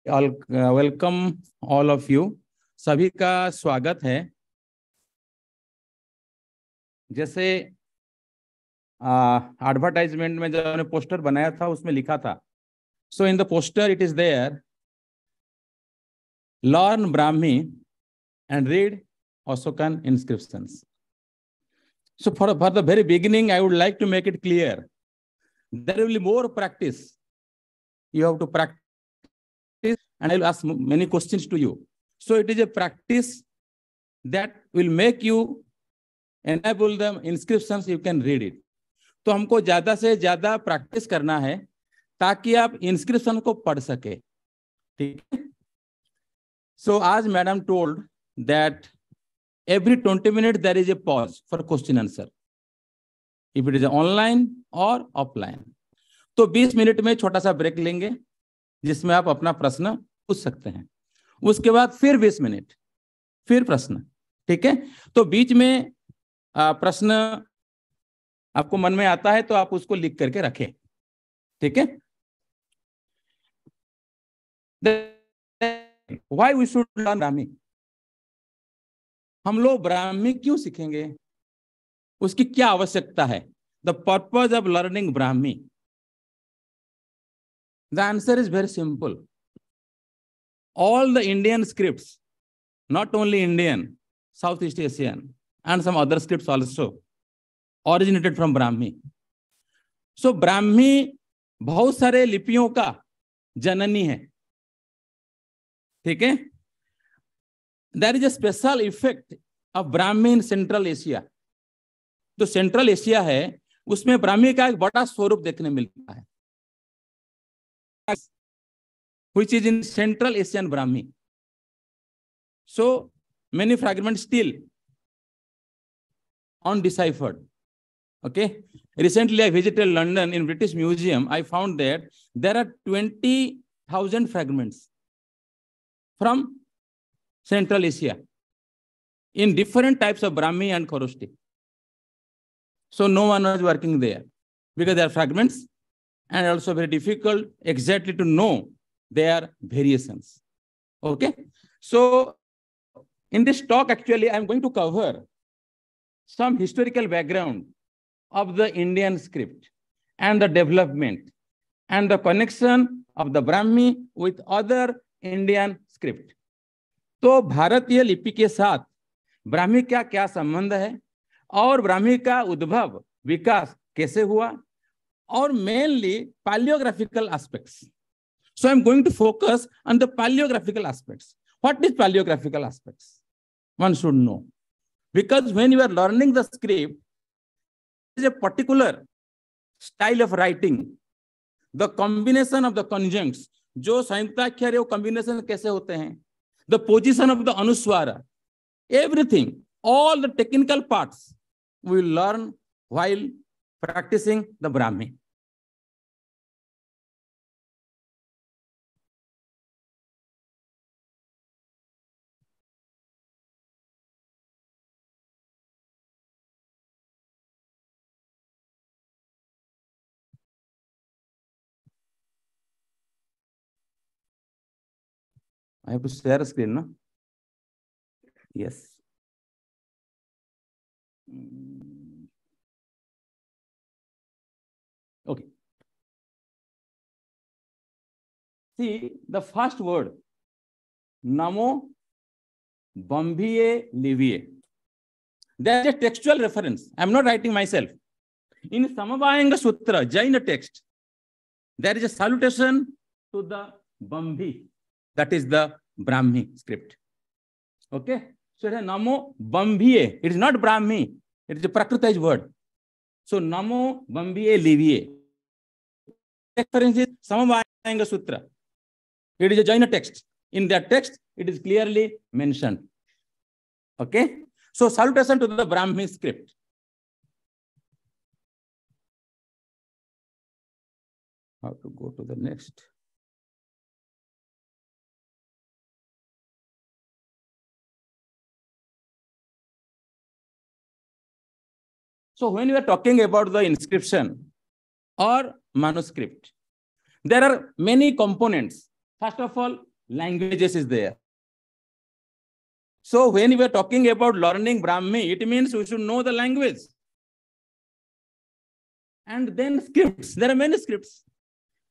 Welcome all of you. सभी का स्वागत है। जैसे एडवर्टाइजमेंट में जब हमने पोस्टर बनाया था उसमें लिखा था, so in the poster it is there, learn Brahmi and read Ashokan Inscriptions. So for the very beginning, I would like to make it clear, there will be more practice. You have to practice, and I will ask many questions to you. So it is a practice that will make you enable the inscriptions, you can read it. तो हमको ज्यादा से ज्यादा practice करना है ताकि आप inscription को पढ़ सके, ठीक है। सो आज madam told that every 20 minutes there is a pause for question answer, if it is online or offline. तो 20 मिनट में छोटा सा ब्रेक लेंगे जिसमें आप अपना प्रश्न पूछ सकते हैं। उसके बाद फिर 20 मिनट फिर प्रश्न, ठीक है। तो बीच में प्रश्न आपको मन में आता है तो आप उसको लिख करके रखें, ठीक है। Why we should learn Brahmi? हम लोग ब्राह्मी क्यों सीखेंगे, उसकी क्या आवश्यकता है? The purpose of learning Brahmi, the answer is very simple. All the Indian scripts, not only Indian, South East Asian and some other scripts also originated from Brahmi. So Brahmi बहुत सारे लिपियों का जननी है, ठीक है। There is a special effect of Brahmi in Central Asia. जो central Asia है उसमें ब्राह्मी का एक बड़ा स्वरूप देखने मिलता है, which is in Central Asian Brahmi. So many fragments still undeciphered. Okay. Recently, I visited London in British Museum. I found that there are 20,000 fragments from Central Asia in different types of Brahmi and Korosti. So no one was working there because they are fragments and also very difficult exactly to know their variations. Okay. So in this talk, actually, I'm going to cover some historical background of the Indian script and the development and the connection of the Brahmi with other Indian script. तो भारतीय लिपि के साथ ब्राह्मी का क्या संबंध है और ब्राह्मी का उद्भव विकास कैसे हुआ, और mainly paleographical aspects. So I'm going to focus on the paleographical aspects. What is paleographical aspects? One should know. Because when you are learning the script, there is a particular style of writing. The combination of the conjuncts, जो संयुक्ताक्षर है वो combination कैसे होते हैं, the position of the anuswara, everything, all the technical parts we will learn while practicing the Brahmi. I have to share a screen, no? Yes. Okay. See the first word, Namo Bambiye Liviye. There is a textual reference. I am not writing myself. In Samavayanga Sutra, Jaina text, there is a salutation to the Bambi. That is the Brahmi script. Okay. So Namo Bambiye. It is not Brahmi. It is a Prakritized word. So Namo Bambiye Liviye. Reference is Samavayanga Sutra. It is a Jaina text. In that text, it is clearly mentioned. Okay. So salutation to the Brahmi script. How to go to the next? So when we are talking about the inscription or manuscript, there are many components. First of all, languages is there. So when we are talking about learning Brahmi, it means we should know the language. And then scripts. There are many scripts.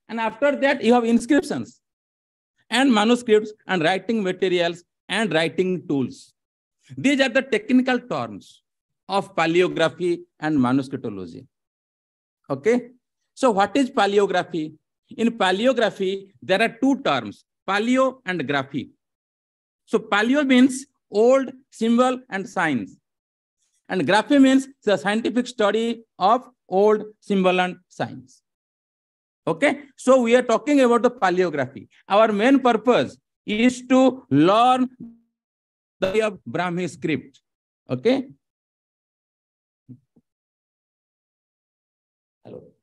And after that, you have inscriptions and manuscripts and writing materials and writing tools. These are the technical terms of paleography and manuscriptology. Okay. So what is paleography? In paleography, there are two terms, paleo and graphy. So paleo means old, symbol, and signs. And graphy means the scientific study of old, symbol, and signs. Okay. So we are talking about the paleography. Our main purpose is to learn the way of Brahmi script. Okay. Hello.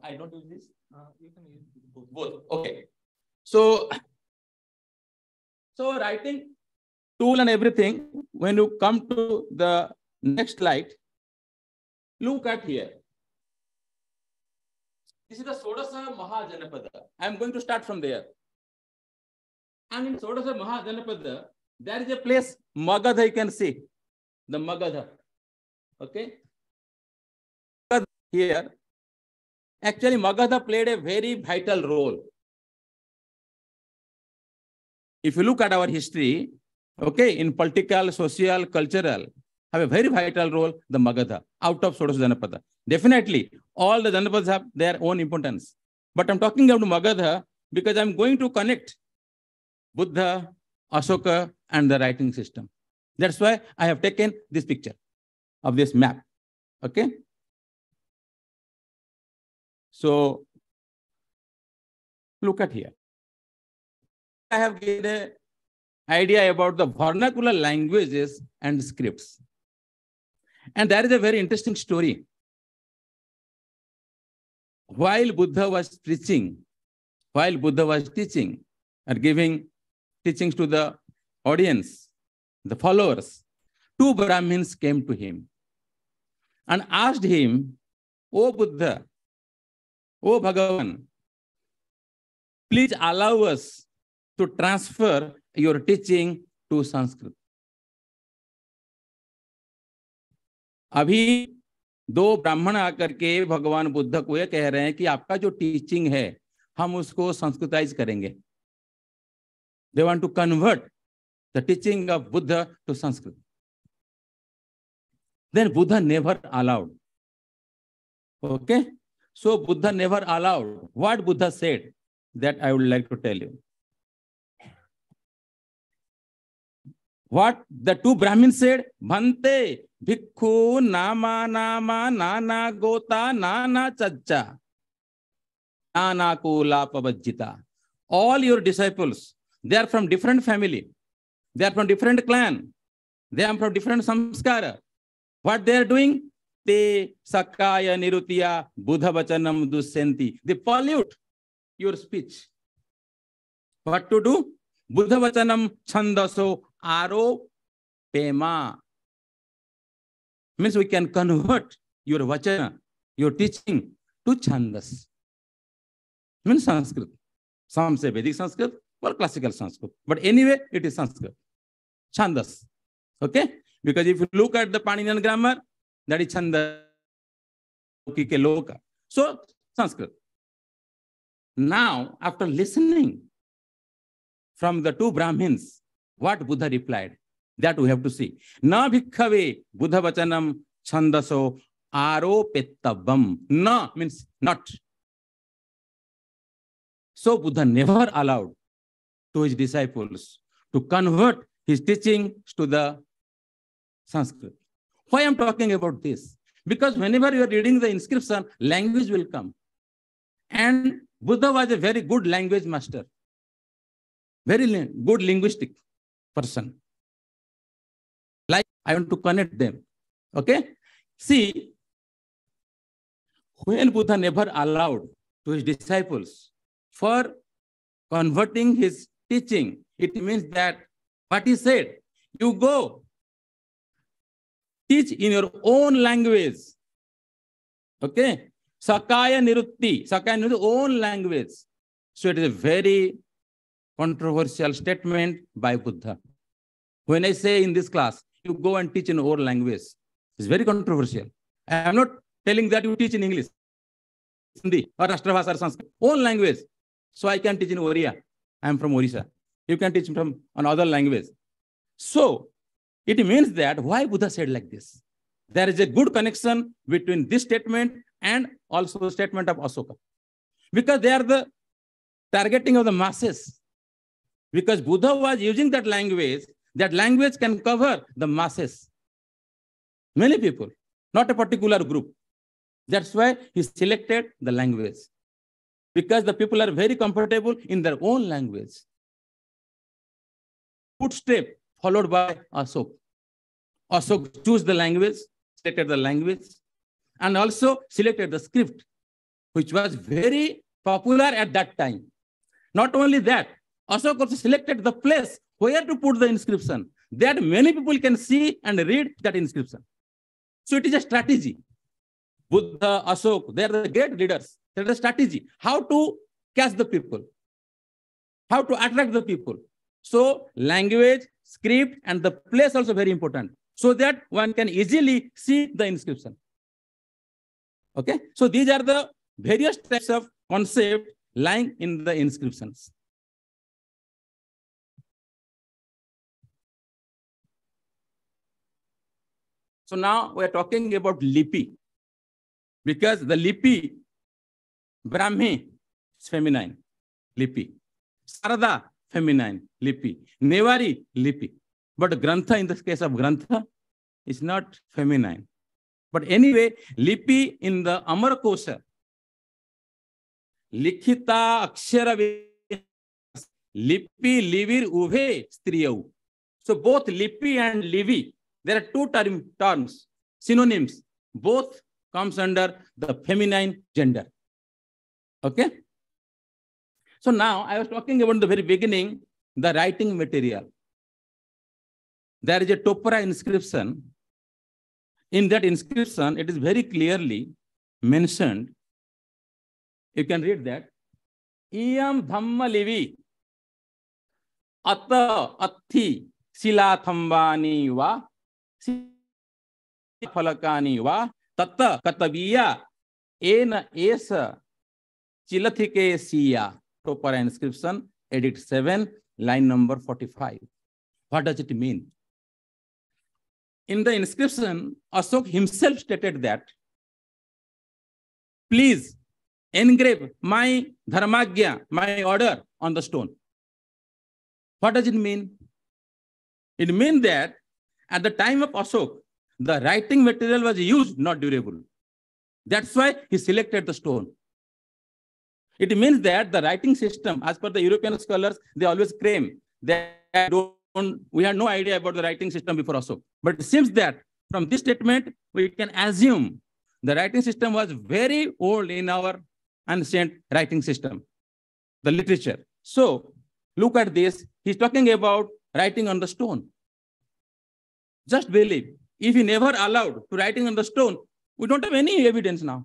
I don't use this. You can use both. Okay. So writing tool and everything. When you come to the next slide, look at here. This is the Sodasa Mahajanapada. I am going to start from there. And in Sodasa Mahajanapada, there is a place, Magadha, you can see. The Magadha. Okay. Here. Actually, Magadha played a very vital role. If you look at our history, okay, in political, social, cultural, have a very vital role, the Magadha, out of Sodasa Janapada. Definitely, all the Janapadas have their own importance. But I'm talking about Magadha because I'm going to connect Buddha, Ashoka, and the writing system. That's why I have taken this picture of this map. Okay. So look at here. I have given an idea about the vernacular languages and scripts. And there is a very interesting story. While Buddha was teaching and giving teachings to the audience, the followers, two Brahmins came to him and asked him, "O Buddha, O Bhagavan, please allow us to transfer your teaching to Sanskrit." अभी दो ब्राह्मण आकर के भगवान बुद्ध को यह कह रहे हैं कि आपका जो टीचिंग है हम उसको संस्कृताइज करेंगे. They want to convert the teaching of Buddha to Sanskrit. Then Buddha never allowed. Okay. So Buddha never allowed. What Buddha said, that I would like to tell you. What the two Brahmins said, Bhante, Bhikkhu, Nama, Nama, Nana, Gota, Nana, Chajja, Nana, Kula, Pavajjita. All your disciples, they are from different family. They are from different clan. They are from different samskara. What they are doing? Te sakaya nirutiya buddha vachanam dussenti. They pollute your speech. What to do? Buddha vachanam chandaso aro pema. Means we can convert your vachana, your teaching to chandas. Means Sanskrit. Some say Vedic Sanskrit or classical Sanskrit. But anyway, it is Sanskrit. Chandas. Okay? Because if you look at the Paninian grammar, that is Chanda. So, Sanskrit. Now, after listening from the two Brahmins, what Buddha replied, that we have to see. Na bhikkhave Buddha vachanam chandaso aropettavam. Na means not. So, Buddha never allowed to his disciples to convert his teachings to the Sanskrit. Why I'm talking about this? Because whenever you are reading the inscription, language will come. And Buddha was a very good language master. Very good linguistic person. Like, I want to connect them. Okay? See, when Buddha never allowed to his disciples for converting his teaching, it means that what he said, you go teach in your own language. Okay? Sakaya Nirutti. Sakaya Nirutti, own language. So it is a very controversial statement by Buddha. When I say in this class, you go and teach in own language, it's very controversial. I am not telling that you teach in English, Hindi, or Rashtrabhasha or Sanskrit, own language. So I can teach in Oriya. I am from Orissa. You can teach from another language. So it means that why Buddha said like this? There is a good connection between this statement and also the statement of Ashoka. Because they are the targeting of the masses. Because Buddha was using that language can cover the masses. Many people, not a particular group. That's why he selected the language. Because the people are very comfortable in their own language. Footstep followed by Ashoka. Ashoka chose the language, selected the language, and also selected the script, which was very popular at that time. Not only that, Ashoka also selected the place where to put the inscription, that many people can see and read that inscription. So it is a strategy. Buddha, Ashoka, they are the great leaders. There is a strategy. How to catch the people, how to attract the people. So language, script, and the place also very important, so that one can easily see the inscription. Okay, so these are the various types of concept lying in the inscriptions. So now we are talking about lipi, because the lipi, Brahmi is feminine, lipi. Sarada, feminine, lipi. Nevari, lipi. But Grantha, in the case of Grantha, is not feminine. But anyway, lipi in the Amarkosha, Likhita Akshara, lipi, livir, uve, striyau. So both lipi and livi, there are two terms, synonyms. Both comes under the feminine gender. Okay. So now I was talking about the very beginning, the writing material. There is a Topara inscription. In that inscription, it is very clearly mentioned. You can read that. Iyam dhamma livi ata athi sila thambani va falakani va tatta kataviya ena esa chilathike siya. Proper inscription, edit 7, line number 45. What does it mean? In the inscription, Ashoka himself stated that, please engrave my dharmagya, my order, on the stone. What does it mean? It means that at the time of Ashoka, the writing material was used, not durable. That's why he selected the stone. It means that the writing system, as per the European scholars, they always claim that we had no idea about the writing system before Ashoka. But it seems that from this statement, we can assume the writing system was very old in our ancient writing system, the literature. So look at this. He's talking about writing on the stone. Just believe, if he never allowed to writing on the stone, we don't have any evidence now.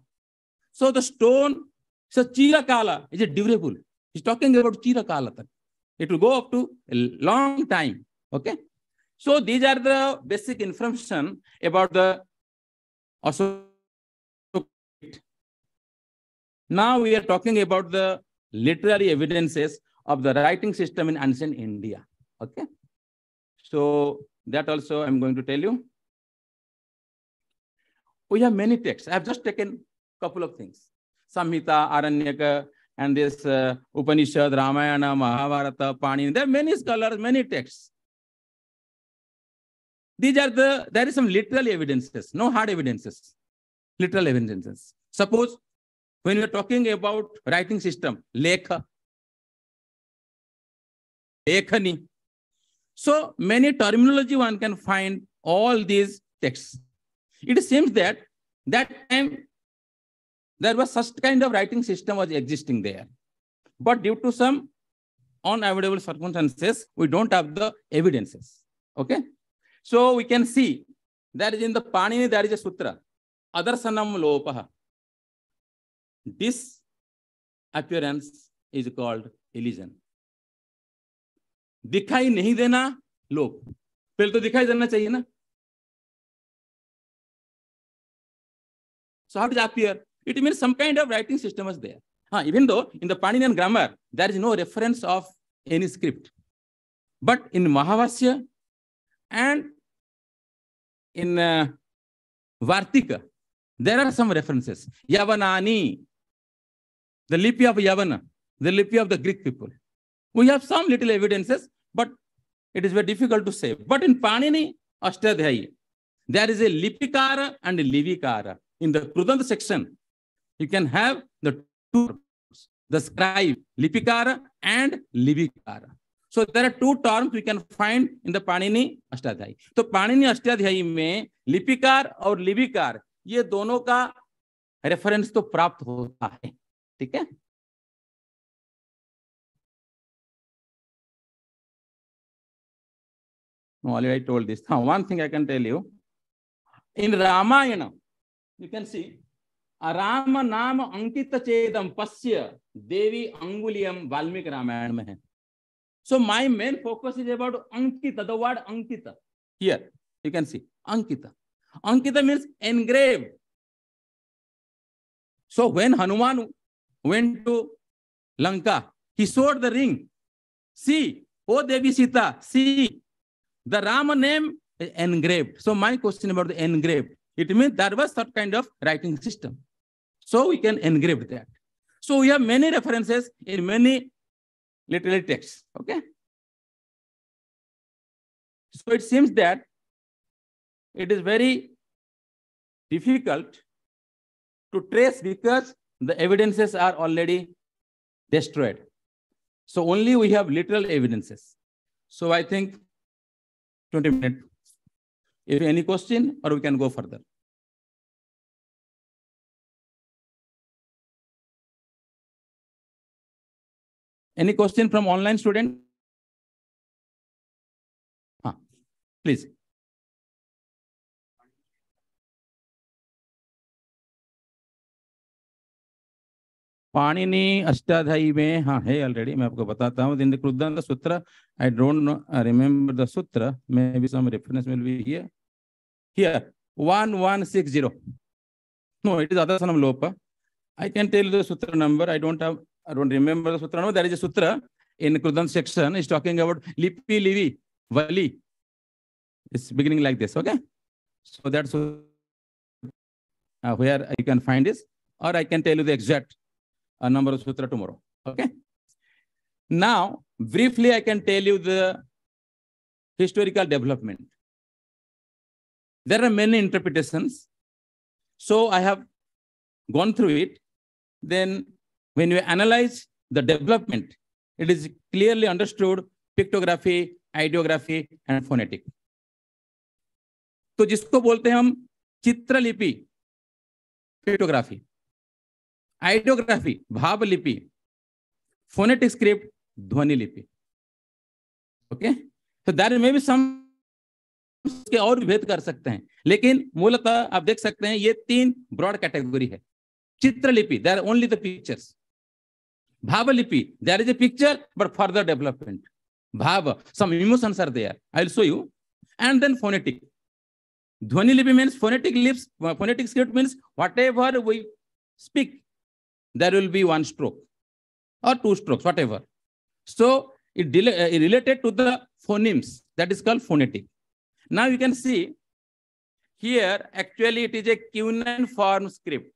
So the stone, so Chirakala, is it durable? He's talking about Chirakala. It will go up to a long time. Okay. So these are the basic information about the Ashoka. Now we are talking about the literary evidences of the writing system in ancient India. Okay. So that also I'm going to tell you. We have many texts. I have just taken a couple of things. Samhita, Aranyaka, and this Upanishad, Ramayana, Mahabharata, Panini. There are many scholars, many texts. These are there is some literal evidences, no hard evidences, literal evidences. Suppose when we are talking about writing system, Lekha, Lekhani. So many terminology one can find all these texts. It seems that time there was such kind of writing system was existing there. But due to some unavoidable circumstances, we don't have the evidences. Okay. So we can see that is in the Panini, there is a sutra, Adarsanam Lopaha. disappearance is called illusion. दिखाई नहीं देना लोप, पहले तो दिखाई देना चाहिए ना. So how does it appear? It means some kind of writing system was there. Even though in the Paninian grammar there is no reference of any script, but in Mahavasya and in Vartika there are some references. Yavanani, the lipi of Yavana, the lipi of the Greek people. We have some little evidences, but it is very difficult to say. But in Panini Ashtadhyayi, there is a lipikara and a livikara. In the Krudanta section, you can have the two, the scribe, lipikara and livikara. So there are two terms we can find in the Panini Ashtadhyayi. So Panini Ashtadhyayi में लिपिकार और लिविकार ये दोनों का reference तो प्राप्त होता है. ठीक है. Already I told this. One thing I can tell you. In Ramayana, you can see Rama Nama Ankita Chedam Pasya Devi Anguliyam Valmiki Ramayana mein hai. So my main focus is about Ankita, the word Ankita. Here you can see Ankita. Ankita means engraved. So when Hanuman went to Lanka, he showed the ring. See, oh Devi Sita, see, the Rama name is engraved. So my question about the engraved, it means there was that kind of writing system. So we can engrave that. So we have many references in many literary texts. Okay. So it seems that it is very difficult to trace because the evidences are already destroyed. So only we have literal evidences. So I think 20 minutes. If any question, or we can go further. Any question from online student? Please. Panini Ashtadhyayi में है already. मैं आपको बताता हूँ. In the कृदंत सूत्र, I don't remember the sutra. Maybe some reference will be here. Here 1160. No, it is Adasanam Lopa. I can tell you the sutra number. I don't remember the sutra. No, there is a sutra in Krudant section. It's talking about lipi livi vali. It's beginning like this. Okay. So that's where you can find this, or I can tell you the exact number of sutra tomorrow. Okay. Now, briefly, I can tell you the historical development. There are many interpretations. So I have gone through it. Then when you analyze the development, it is clearly understood pictography, ideography, and phonetic. तो जिसको बोलते हैं हम चित्रलिपि, pictography, ideography, भाव लिपि, phonetic script, ध्वनि लिपि. Okay. तो देयर में भी सम के और भी भेद कर सकते हैं, लेकिन मूलतः आप देख सकते हैं ये तीन ब्रॉड कैटेगरी है. Chitralipi, there are only the pictures. Bhavlipi, there is a picture but further development. Bhav, some emotions are there. I will show you. And then phonetic. Dhvani lipi means phonetic lips. Phonetic script means whatever we speak, there will be one stroke or two strokes, whatever. So it related to the phonemes. That is called phonetic. Now you can see here, actually it is a cuneiform form script.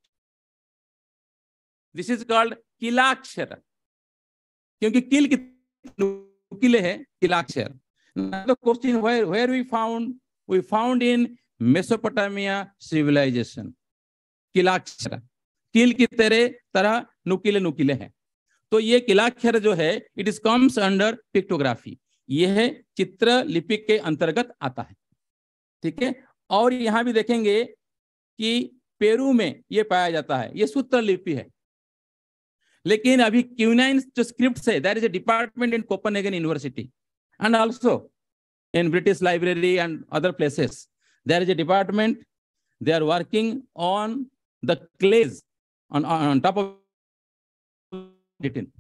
This is called kilakshara. क्योंकि किल की नुकीले है किलाक्षर. Now the question where we found in Mesopotamia civilization. किलाक्षर, किल की तरह नुकीले नुकीले हैं. तो ये किलाक्षर जो है, it is comes under pictography. ये है चित्र लिपि के अंतर्गत आता है. ठीक है. और यहां भी देखेंगे कि पेरू में ये पाया जाता है. ये सूत्र लिपि है. लेकिन अभी क्यूनाइन जो स्क्रिप्ट है, there is a department in Copenhagen university and also in British Library and other places. There is a department. They are working on the clays on top of written.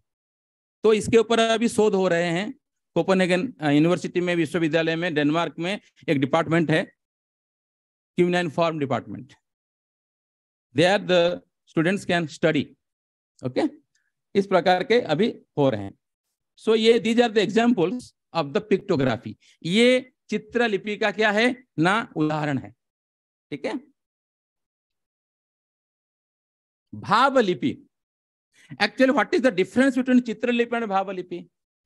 तो इसके ऊपर अभी शोध हो रहे हैं। कोपेनहेगन यूनिवर्सिटी में, विश्वविद्यालय में, डेनमार्क में एक डिपार्टमेंट है, cuneiform department. There the students can study. Okay, इस प्रकार के अभी हो रहे हैं। सो ये these are the examples of the pictography. ये चित्रलिपि का क्या है ना, उदाहरण है। ठीक है। Bhavlipi, actually what is the difference between chitralipi and bhavlipi?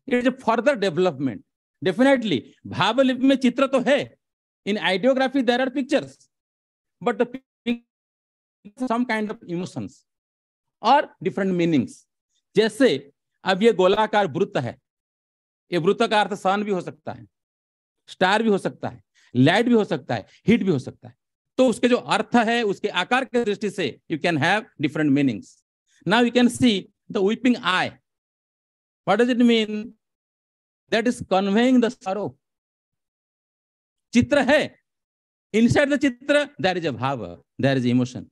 It is further development. Definitely भावलिपि में चित्र तो है, in ideography there are pictures, but some kind of emotions और डिफरेंट मीनिंग्स। जैसे अब ये गोलाकार वृत्त है, ये वृत्त का अर्थ सन भी हो सकता है, स्टार भी हो सकता है, लाइट भी हो सकता है, हीट भी हो सकता है। तो उसके जो अर्थ है, उसके आकार के दृष्टि से you can have different meanings. Now you can see the weeping I. What does it mean? That is conveying the सरो। चित्र है, inside the chitra there is a bhava, there is emotion.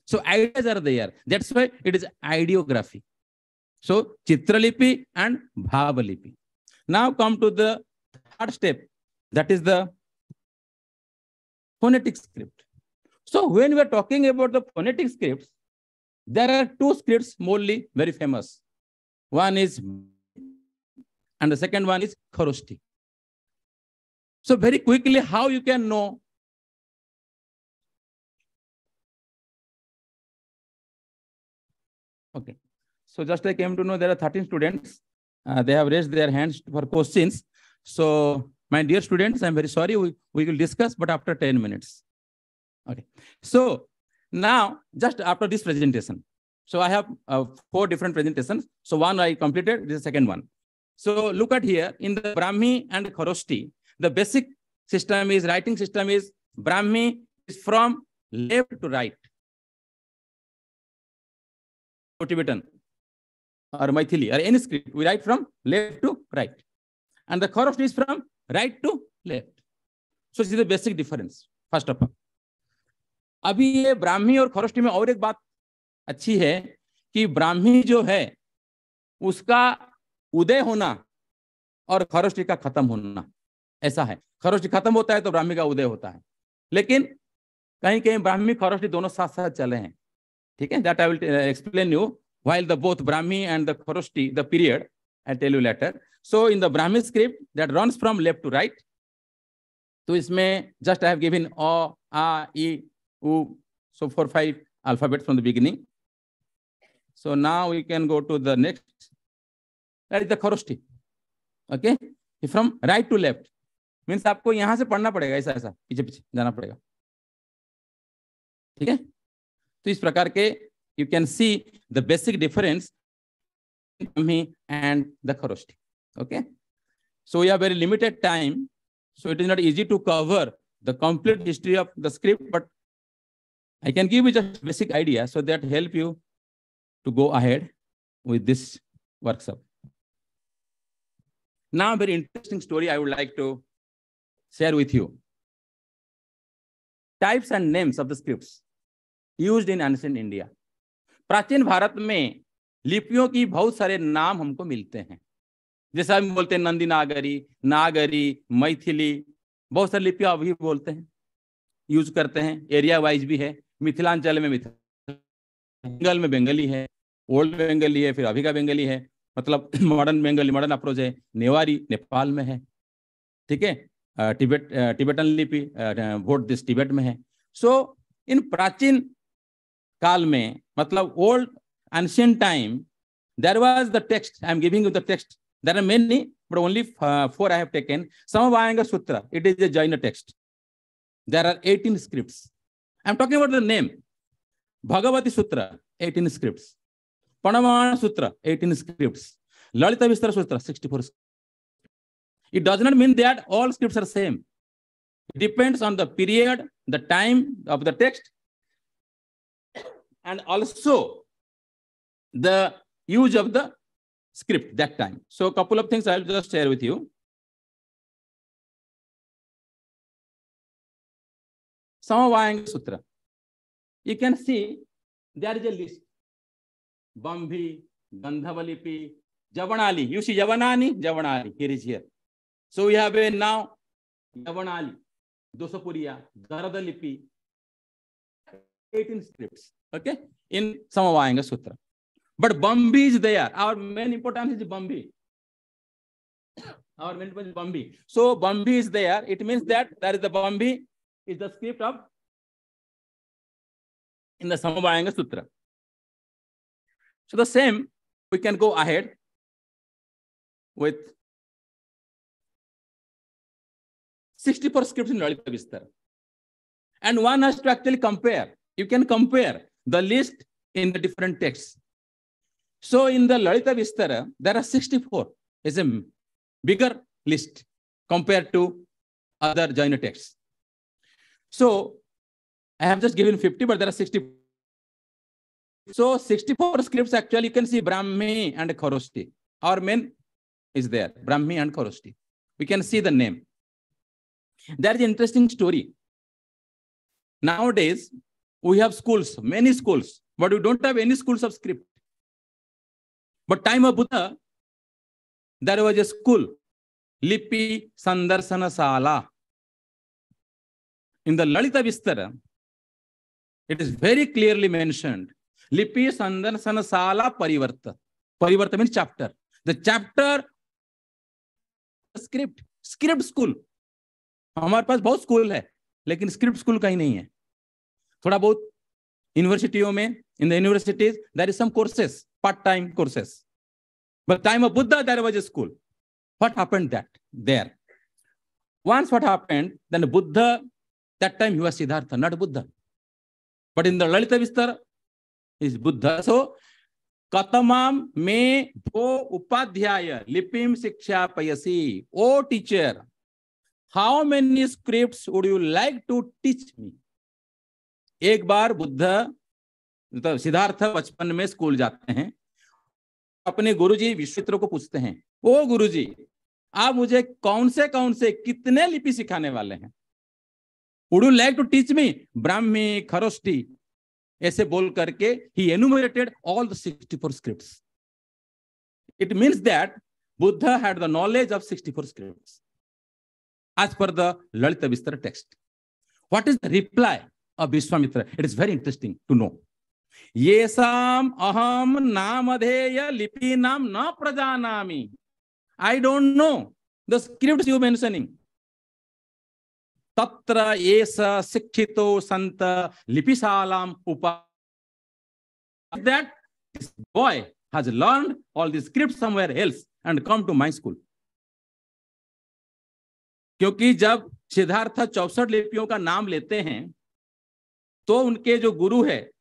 So ideas are there, that's why it is ideography. So chitralipi and bhavalipi. Now come to the third step, that is the phonetic script. So when we are talking about the phonetic scripts, there are two scripts mostly very famous. One is and the second one is Kharoshthi. So very quickly, how you can know? Okay, so just I came to know there are 13 students. They have raised their hands for questions. So my dear students, I'm very sorry. We will discuss, but after 10 minutes. Okay, so now just after this presentation. So I have 4 different presentations. So one I completed, this is the second one. So look at here, in the Brahmi and Kharoshthi, the basic system is, writing system is, Brahmi is from left to right. Tibetan or Maithili or any script, we write from left to right, and the Kharoshthi is from right to left. So this is the basic difference first of all. अभी ये ब्राह्मी और खरोष्ठी में और एक बात अच्छी है कि ब्राह्मी जो है उसका उदय होना और खरोष्ठी का खत्म होना ऐसा है। खरोष्ठी खत्म होता है तो ब्राह्मी का उदय होता है, लेकिन कहीं कहीं ब्राह्मी खरोष्ठी दोनों साथ साथ चले हैं। ठीक है, that I will explain you while the both Brahmi and the Kharoshthi, the period I tell you later. So in the Brahmi script that runs from left to right, तो इसमें just I have given a, I, U, so 4-5 alphabets from the beginning. So now we can go to the next, that is the Kharoshthi. Okay, from right to left means आपको यहाँ से पढ़ना पड़ेगा, ऐसा ऐसा पीछे पीछे जाना पड़ेगा। ठीक है, तो इस प्रकार के you can see the basic difference between me and the Kharoshthi. Okay, so we have very limited time, so it is not easy to cover the complete history of the script, but I can give you just basic idea so that help you to go ahead with this workshop. Now, a very interesting story I would like to share with you. Types and names of the scripts used in ancient India. प्राचीन भारत में लिपियों की बहुत सारे नाम हमको मिलते हैं। जैसा हम बोलते हैं नंदी नागरी, नागरी, मैथिली, बहुत सारी लिपियां अभी बोलते हैं, यूज करते हैं। एरिया वाइज भी है, मिथिलांचल में बंगाल में बंगाली है, ओल्ड बंगाली है, फिर अभी का बंगाली है, मतलब मॉडर्न बंगाली, मॉडर्न अप्रोच है। नेवारी नेपाल में है। ठीक है, टिबेटन लिपि वोट दिस तिब्बत में है। सो इन प्राचीन काल में, मतलब old ancient time, there was the text. I am giving you the text. There are many but only 4 I have taken. Samavayang Sutra, it is a Jain text. There are 18 scripts. I am talking about the name. Bhagavati Sutra 18 scripts, पणमाण सूत्र 18 scripts, Lalit विस्तार सूत्र 64। It does not mean that all scripts are same. It depends on the period, the time of the text, and also the use of the script that time. So a couple of things I'll just share with you. Samavayanga Sutra. You can see there is a list. Bambi, Gandhavalipi, Javanali. You see Javanani, Javanali. Here is here. So we have a now Javanali, Dosapuriya, Garadalipi, 18 scripts. Okay, in Samavayanga Sutra. But Bambi is there. Our main importance is Bambi. Our main importance is Bambi. So Bambi is there. It means that there is the Bambi is the script of in the Samavayanga Sutra. So the same, we can go ahead with 64 scripts in Lalita Vistara. And one has to actually compare. You can compare the list in the different texts. So in the Lalita Vistara, there are 64. It's a bigger list compared to other Jaina texts. So I have just given 50, but there are 60. So 64 scripts, actually, you can see Brahmi and Khorosti. Our main is there, Brahmi and Khorosti. We can see the name. There is an interesting story. Nowadays, we have schools, many schools, but we don't have any schools of script. But time of Buddha, there was a school, Lipi Sandarsana Sala. In the Lalita Vistara, it is very clearly mentioned, Lipi Sandarsana Sala Parivarta. Parivarta means chapter. The chapter script school. हमारे पास बहुत school है, लेकिन script school कहीं नहीं है. थोड़ा बहुत यूनिवर्सिटियों में, in the universities, there is some courses, part-time courses. But time of Buddha, there was a school. What happened there? Once what happened, then Buddha, that time he was Siddhartha, not Buddha. But in the Lalita Vistara, is Buddha. So, Katamam me bho upadhyaya lipim siksha payasi. Oh teacher, how many scripts would you like to teach me? एक बार बुद्ध सिद्धार्थ बचपन में school जाते हैं, अपने गुरुजी विश्वामित्र को पूछते हैं, ओ गुरुजी, आप मुझे कौन से कितने लिपि सिखाने वाले हैं? Would you like to teach me Brahmi, Khorosti? ऐसे बोल करके he enumerated all the 64 scripts. It means that Buddha had the knowledge of 64 scripts as per the Lalita Vistara text. What is the reply of Vishwamitra? It is very interesting to know. Yesam aham namadheya lipi nam na prajanami. I don't know the scripts you mentioning. Tatra esa sikkhito santa lipisalam upa. That this boy has learned all the scripts somewhere else and come to my school. क्योंकि जब सिद्धार्थ 64 लिपियों का नाम लेते हैं, तो उनके जो गुरु है,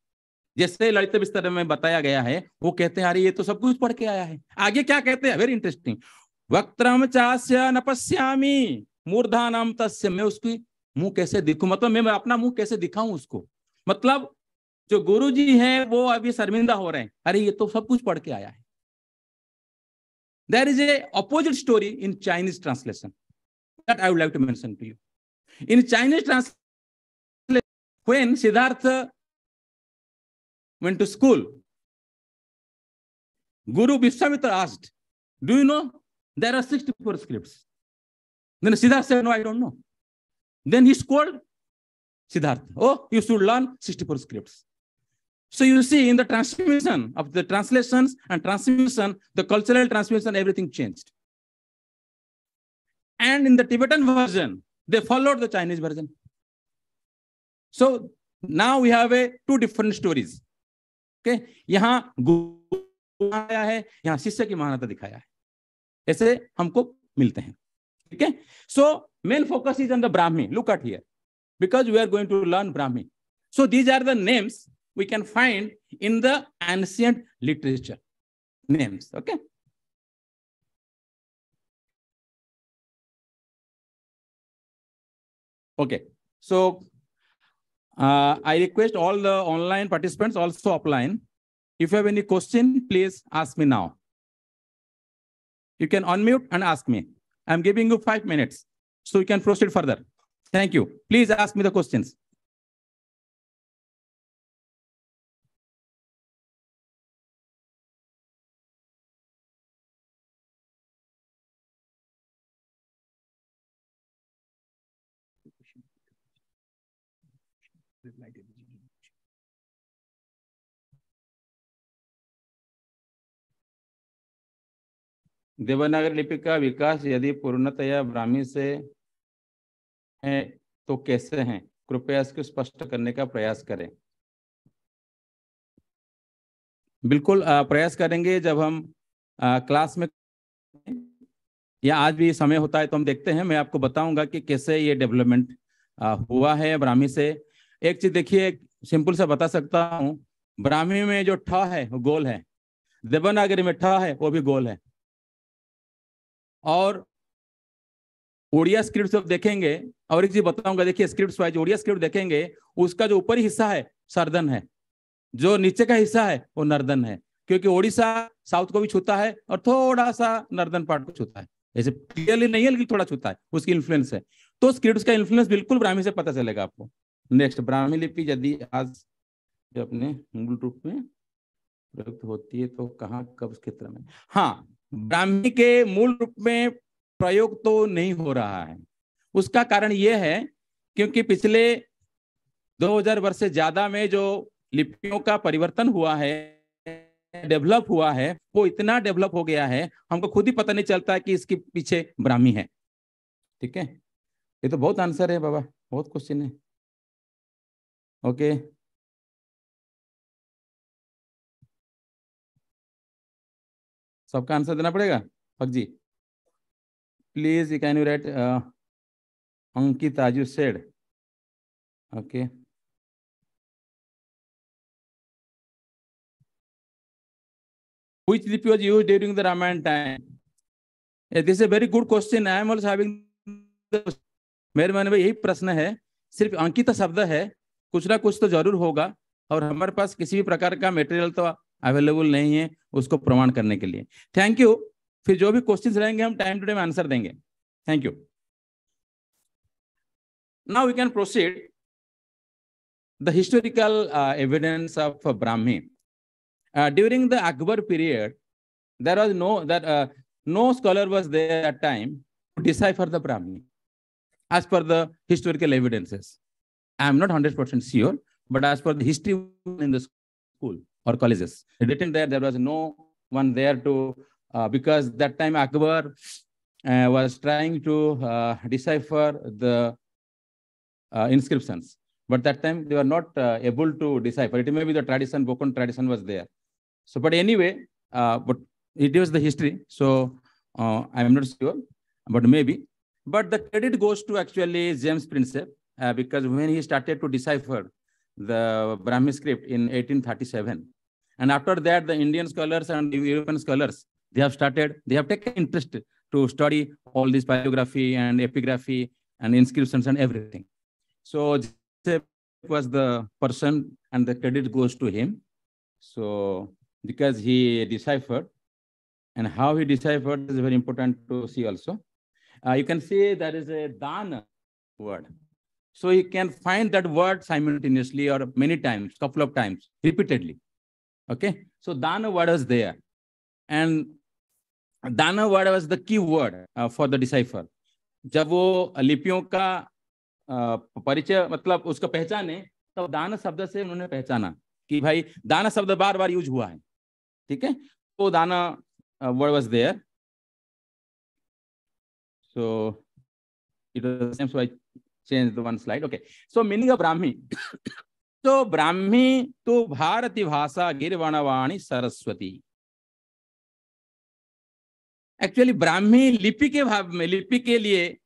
जैसे ललित विस्तार में बताया गया है, वो कहते हैं अरे ये तो सब कुछ पढ़ के आया है. आगे क्या कहते हैं? Very interesting. वक्त्रम चास्य न पश्यामि मूर्धानम तस्य. मैं उसकी मुंह कैसे दिखूं, मतलब मैं अपना मुंह कैसे दिखाऊं उसको. मतलब जो गुरुजी हैं वो अभी शर्मिंदा हो रहे हैं, अरे ये तो सब कुछ पढ़ के आया है. There is a opposite story in Chinese translation that I would like to mention to you. In Chinese translation, when Siddhartha went to school, Guru Vishwamitra asked, do you know there are 64 scripts? Then Siddhartha said, no, I don't know. Then he scolded Siddhartha, oh, you should learn 64 scripts. So you see, in the transmission of the translations and transmission, the cultural transmission, everything changed. And in the Tibetan version, they followed the Chinese version. So now we have two different stories. Okay, यहाँ गुरु आया है, यहाँ शिष्य की महानता दिखाया है. ऐसे हमको मिलते हैं. Okay, so main focus is on the Brahmi. Look at here, because we are going to learn Brahmi. So these are the names we can find in the ancient literature. Names. Okay. Okay. So I request all the online participants, also offline, if you have any question, please ask me now. You can unmute and ask me. I'm giving you 5 minutes, so you can proceed further. Thank you. Please ask me the questions. Devanagari लिपि का विकास यदि पूर्णतया ब्राह्मी से है तो कैसे हैं? कृपया इसको स्पष्ट करने का प्रयास करें। बिल्कुल प्रयास करेंगे। जब हम क्लास में या आज भी समय होता है तो हम देखते हैं, मैं आपको बताऊंगा कि कैसे ये डेवलपमेंट हुआ है ब्राह्मी से। एक चीज देखिए, सिंपल सा बता सकता हूँ, ब्राह्मी में जो ठ है वो गोल है, देवनागरी में ठ है वो भी गोल है, और उड़िया स्क्रिप्ट जब देखेंगे, और एक चीज बताऊंगा, देखिए स्क्रिप्ट वाइज उड़िया स्क्रिप्ट देखेंगे, उसका जो ऊपरी हिस्सा है सर्दन है, जो नीचे का हिस्सा है वो नर्दन है, क्योंकि ओडिशा साउथ को भी छूता है और थोड़ा सा नर्दन पार्ट को छूता है। ऐसे क्लियरली नहीं है लेकिन थोड़ा छूता है, उसकी इन्फ्लुएंस है। तो स्क्रिप्ट का इन्फ्लुएंस बिल्कुल ब्राह्मी से पता चलेगा आपको। नेक्स्ट, ब्राह्मी लिपि यदि आज जो अपने मूल रूप में प्रयुक्त होती है तो कहाँ कब क्षेत्र में? हाँ, ब्राह्मी के मूल रूप में प्रयोग तो नहीं हो रहा है। उसका कारण यह है क्योंकि पिछले 2000 वर्ष से ज्यादा में जो लिपियों का परिवर्तन हुआ है, डेवलप हुआ है, वो इतना डेवलप हो गया है हमको खुद ही पता नहीं चलता है कि इसके पीछे ब्राह्मी है। ठीक है, ये तो बहुत आंसर है बाबा, बहुत क्वेश्चन है। ओके, सबका आंसर देना पड़ेगा। फक ji please, can you write Ankit as you said. Okay. Which lipi was used during the Ramayana time? This is a very good question. I am also having the... मेरे मन में यही प्रश्न है। सिर्फ अंकित शब्द है, कुछ ना कुछ तो जरूर होगा, और हमारे पास किसी भी प्रकार का मटेरियल तो अवेलेबल नहीं है उसको प्रमाण करने के लिए। Thank you. फिर जो भी क्वेश्चंस रहेंगे हम टाइम टू टाइम आंसर देंगे। Thank you. Now we can proceed the historical evidence of Brahmi. During the Akbar period, there was no scholar was there at time to decipher the Brahmi as per the historical evidences. I am not 100% sure, but as per the history in the school or colleges written there was no one there to because that time Akbar was trying to decipher the inscriptions, but that time they were not able to decipher. It may be the tradition, broken tradition was there. So, but anyway, but it was the history. So I am not sure, but maybe. But the credit goes to actually James Prinsep because when he started to decipher the Brahmi script in 1837, and after that, the Indian scholars and the European scholars, they have taken interest to study all this paleography and epigraphy and inscriptions and everything. So Prinsep was the person, and the credit goes to him. So because he deciphered, and how he deciphered is very important to see also. You can see there is a dana word. So you can find that word simultaneously or many times, couple of times, repeatedly. Okay, so dana word was there. And dana word was the key word for the decipher. जब वो लिपियों का परिचय मतलब उसका पहचाने, तब दान शब्द से उन्होंने पहचाना कि भाई दाना शब्द बार बार यूज हुआ है। ठीक है, तो दाना word was there. So it was the same, so I changed the one slide. Okay, so meaning of Brahmi. तो ब्राह्मी तो भारतीय भाषा गिरवाणवाणी सरस्वती। एक्चुअली ब्राह्मी लिपि के भाव में, लिपि के लिए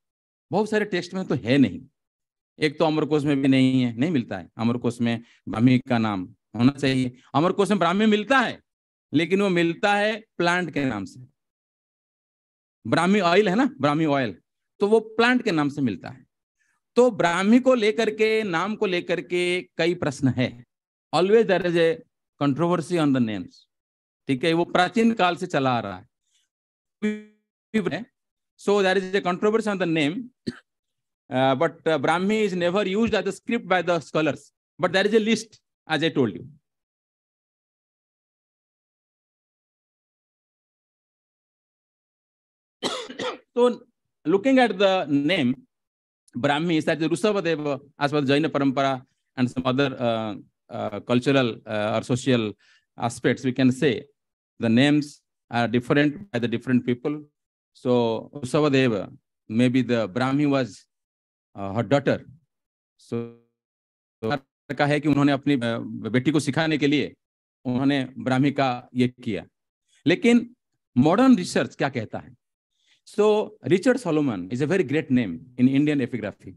बहुत सारे टेक्स्ट में तो है नहीं। एक तो अमरकोश में भी नहीं है, नहीं मिलता है अमरकोश में ब्राह्मी का नाम होना चाहिए। अमरकोश में ब्राह्मी मिलता है, लेकिन वो मिलता है प्लांट के नाम से। ब्राह्मी ऑयल है ना, ब्राह्मी ऑयल, तो वो प्लांट के नाम से मिलता है। तो ब्राह्मी को लेकर के, नाम को लेकर के कई प्रश्न है। Always there is a controversy on the names. ठीक है, वो प्राचीन काल से चला आ रहा है। So there is a controversy on the name, but Brahmi is never used as a script by the scholars, but there is a list, as I told you. So looking at the name Brahmi is that Rusavadeva, as per Jaina Parampara, and some other cultural or social aspects, we can say the names are different by the different people. So Usavadeva, maybe the Brahmi was her daughter. So का है कि उन्होंने अपनी बेटी को सिखाने के लिए उन्होंने ब्राह्मी का ये किया. लेकिन मॉडर्न रिसर्च क्या कहता है? So Richard Solomon is a very great name in Indian epigraphy.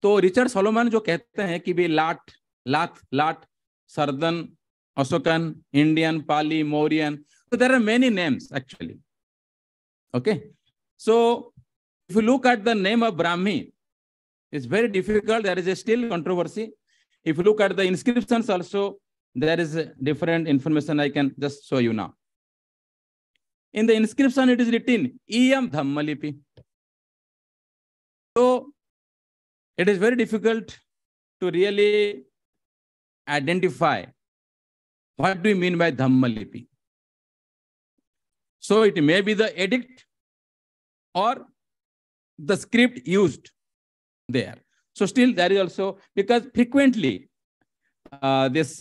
तो रिचर्ड सोलोमन जो कहते हैं कि भी लाट, लात, लाट, southern, Ashokan, Indian, Pali, Mauryan. So there are many names actually. Okay. So if you look at the name of Brahmi, it's very difficult. There is a still controversy. If you look at the inscriptions also, there is a different information I can just show you now. In the inscription, it is written, Iyam Dhammalipi. So it is very difficult to really identify what do you mean by Dhammalipi. So it may be the edict or the script used there. So still there is also, because frequently this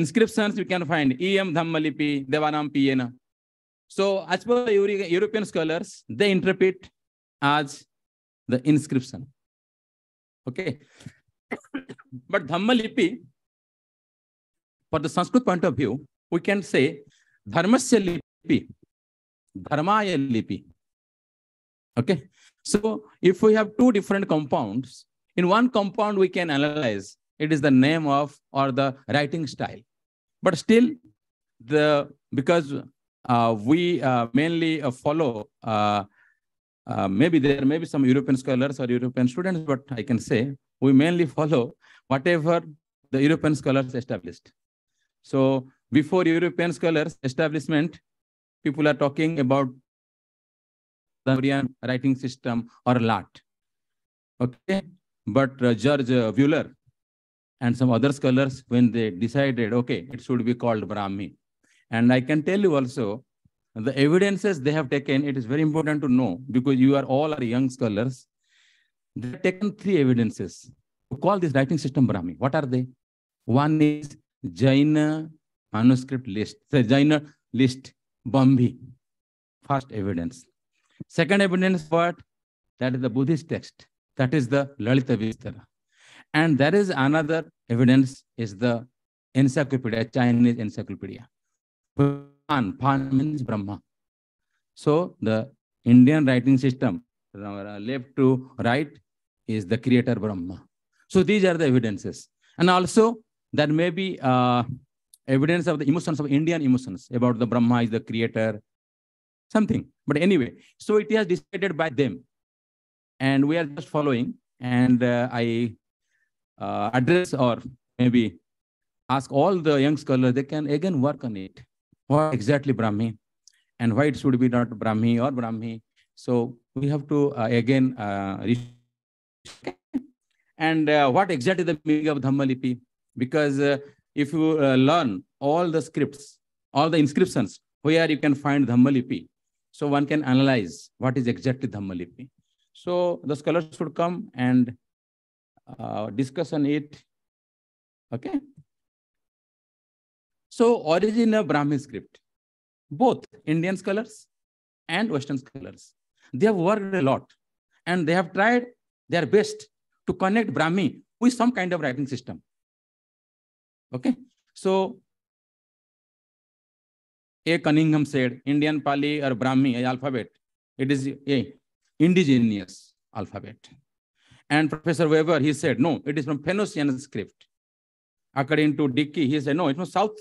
inscriptions we can find Iyam Dhammalipi Devanam Piyena. So as per the European scholars, they interpret as the inscription. Okay. But Dhammalipi, for the Sanskrit point of view, we can say Dharmasya Lipi, Dharmaya Lipi. Okay. So if we have two different compounds, in one compound we can analyze it is the name of or the writing style. But still, because we mainly follow, maybe there may be some European scholars or European students, but I can say we mainly follow whatever the European scholars established. So before European scholars establishment, people are talking about the Aryan writing system or LAT. Okay, but George Wheeler and some other scholars, when they decided, okay, it should be called Brahmi. And I can tell you also, the evidences they have taken, it is very important to know, because you are all are young scholars. They have taken 3 evidences to call this writing system Brahmi. What are they? One is Jaina manuscript list, the Jaina list, Bambi, first evidence. Second evidence, what? That is the Buddhist text. That is the Lalita Vistara. And there is another evidence is the encyclopedia, Chinese encyclopedia. Pan means Brahma. So the Indian writing system, left to right, is the creator Brahma. So these are the evidences. And also there may be evidence of the emotions of Indian emotions about the Brahma is the creator, something. But anyway, so it is decided by them. And we are just following. And I address or maybe ask all the young scholars, they can again work on it. What exactly Brahmi and why it should be not Brahmi or Brahmi. So we have to again and what exactly the meaning of Dhammalipi? Because if you learn all the scripts, all the inscriptions where you can find Dhammalipi, so one can analyze what is exactly Dhammalipi. So the scholars should come and discuss on it. Okay. So origin of Brahmi script, both Indian scholars and Western scholars, they have worked a lot and they have tried their best to connect Brahmi with some kind of writing system. Okay. So A. Cunningham said Indian Pali or Brahmi alphabet, it is a indigenous alphabet. And Professor Weber, he said, no, it is from Phoenician script. According to Dickey, he said, no, it's from South,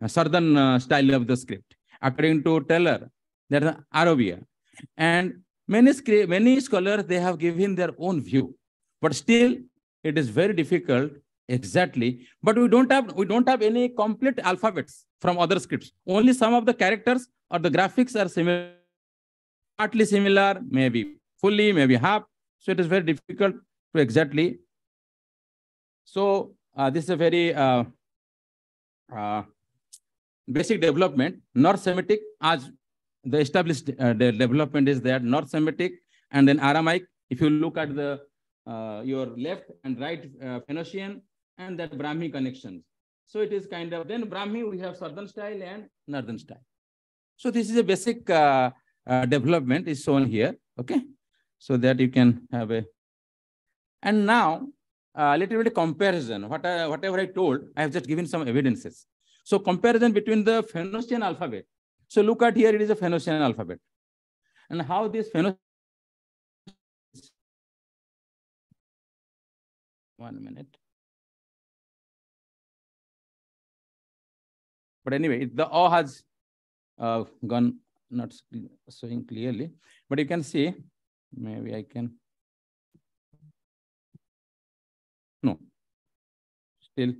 southern style of the script. According to Taylor, there is Arabia. And many scholars, they have given their own view. But still, it is very difficult exactly. But we don't have any complete alphabets from other scripts. Only some of the characters or the graphics are similar, partly similar, maybe fully, maybe half. So it is very difficult to exactly. So this is a very basic development. North Semitic, as the established the development is there, North Semitic and then Aramaic. If you look at the your left and right Phoenician and that Brahmi connections. So it is kind of, then Brahmi, we have southern style and northern style. So this is a basic development is shown here, okay? So that you can have a, and now a little bit of comparison. Whatever I told, I have just given some evidences. So comparison between the Phoenician alphabet. So look at here, it is a Phoenician alphabet. And how this Phoenician, 1 minute. But anyway, the O has gone, not showing clearly, but you can see, maybe I can, no, still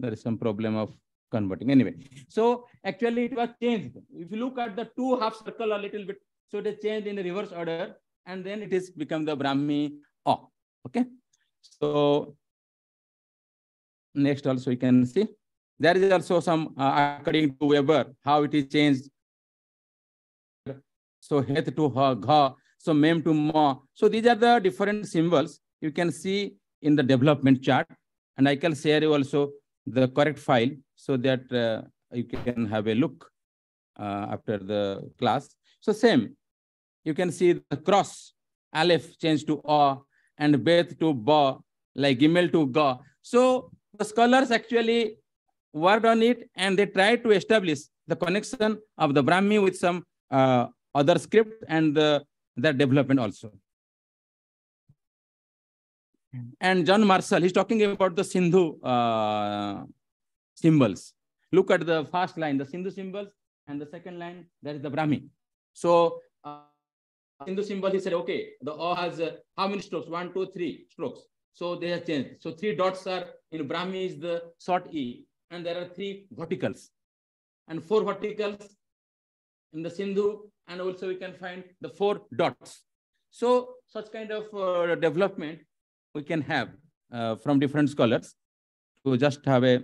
there is some problem of converting. Anyway, so actually it was changed. If you look at the two half circle a little bit, so it is changed in the reverse order, and then it is become the Brahmi O. Okay. So next also you can see there is also some according to Weber how it is changed. So het to ha, gha, so mem to ma. So these are the different symbols you can see in the development chart, and I can share you also the correct file so that you can have a look after the class. So same, you can see the cross, aleph changed to a, and bet to ba, like gimel to ga. So the scholars actually worked on it, and they tried to establish the connection of the Brahmi with some other script and the development also. And John Marshall, he's talking about the Sindhu symbols. Look at the first line, the Sindhu symbols, and the second line, that is the Brahmi. So Sindhu symbol, he said, okay, the O has how many strokes? 1, 2, 3 strokes. So they have changed. So 3 dots are in Brahmi is the short E, and there are 3 verticals and 4 verticals in the Sindhu, and also we can find the 4 dots. So such kind of development we can have from different scholars to just have a,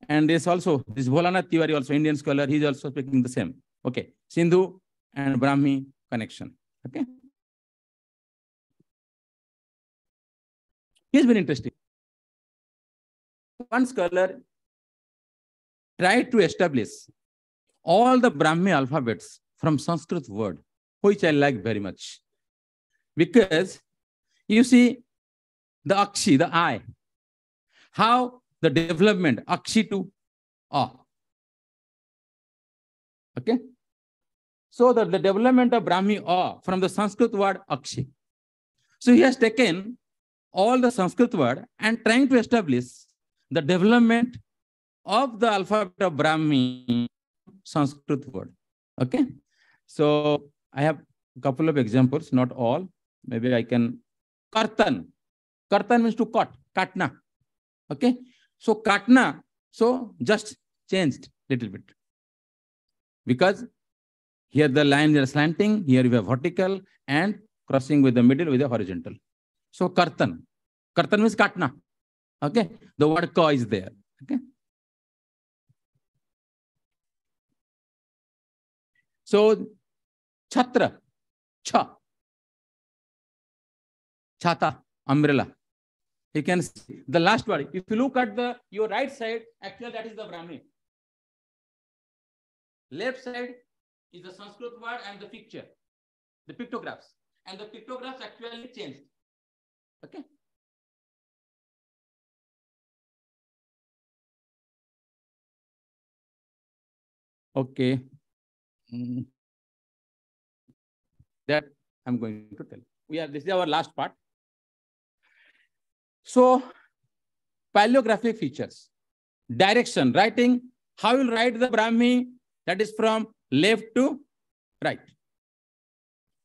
and this also, this Bholanath Tiwari, also Indian scholar, he's also speaking the same. Okay, Sindhu and Brahmi connection. Okay. He's been interesting. One scholar tried to establish all the Brahmi alphabets from Sanskrit word, which I like very much. Because you see the Akshi, the I, how the development, Akshi to A. Okay. So the development of Brahmi A from the Sanskrit word Akshi. So he has taken all the Sanskrit word and trying to establish the development of the alphabet of Brahmi Sanskrit word. Okay. So I have a couple of examples, not all. Maybe I can. Kartan. Kartan means to cut, katna. Okay. So katna, so just changed a little bit. Because here the lines are slanting, here you have vertical and crossing with the middle with the horizontal. So kartan. Kartan means katna. Okay. The word ka is there. Okay. So chhatra, cha. Chhata, umbrella. You can see the last word. If you look at your right side, actually that is the Brahmi. Left side is the Sanskrit word and the picture, the pictographs. And the pictographs actually changed. Okay. Okay. That I'm going to tell. This is our last part. So, paleographic features, direction, writing, how you will write the Brahmi, that is from left to right.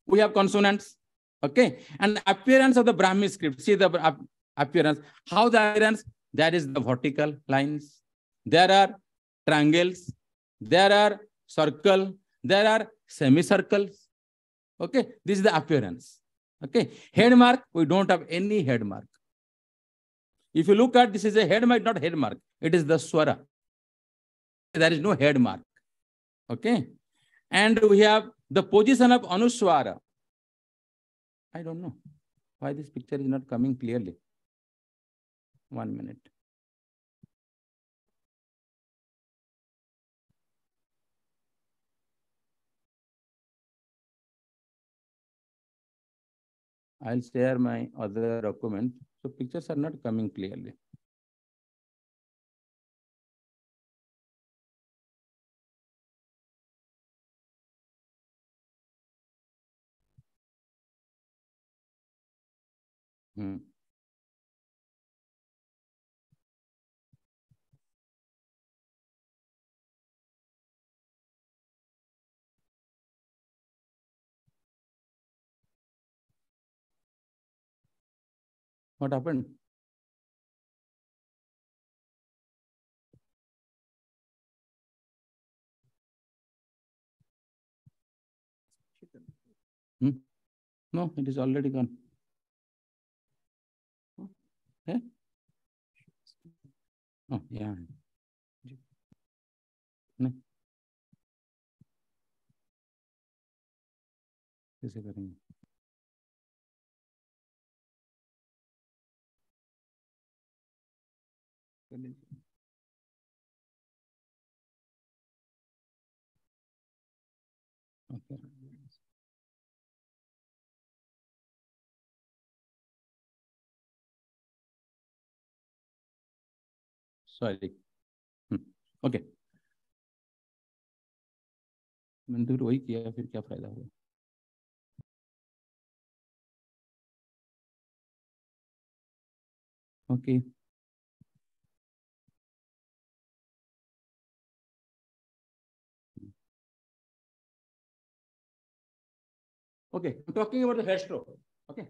We have consonants, okay? And appearance of the Brahmi script, see the appearance. How the appearance? That is the vertical lines. There are triangles, there are circle, there are semicircles, okay? This is the appearance, okay? Head mark, we don't have any head mark. If you look at, this is a head mark, not head mark. It is the swara. There is no head mark. Okay. And we have the position of Anuswara. I don't know why this picture is not coming clearly. 1 minute. I'll share my other document. So pictures are not coming clearly. What happened? No, it is already gone. Eh? Oh, yeah. No. कैसे करेंगे? Okay. Sorry. Okay. मैंने तो वही किया, फिर क्या फायदा हुआ? Okay. Okay, I'm talking about the head stroke. Okay.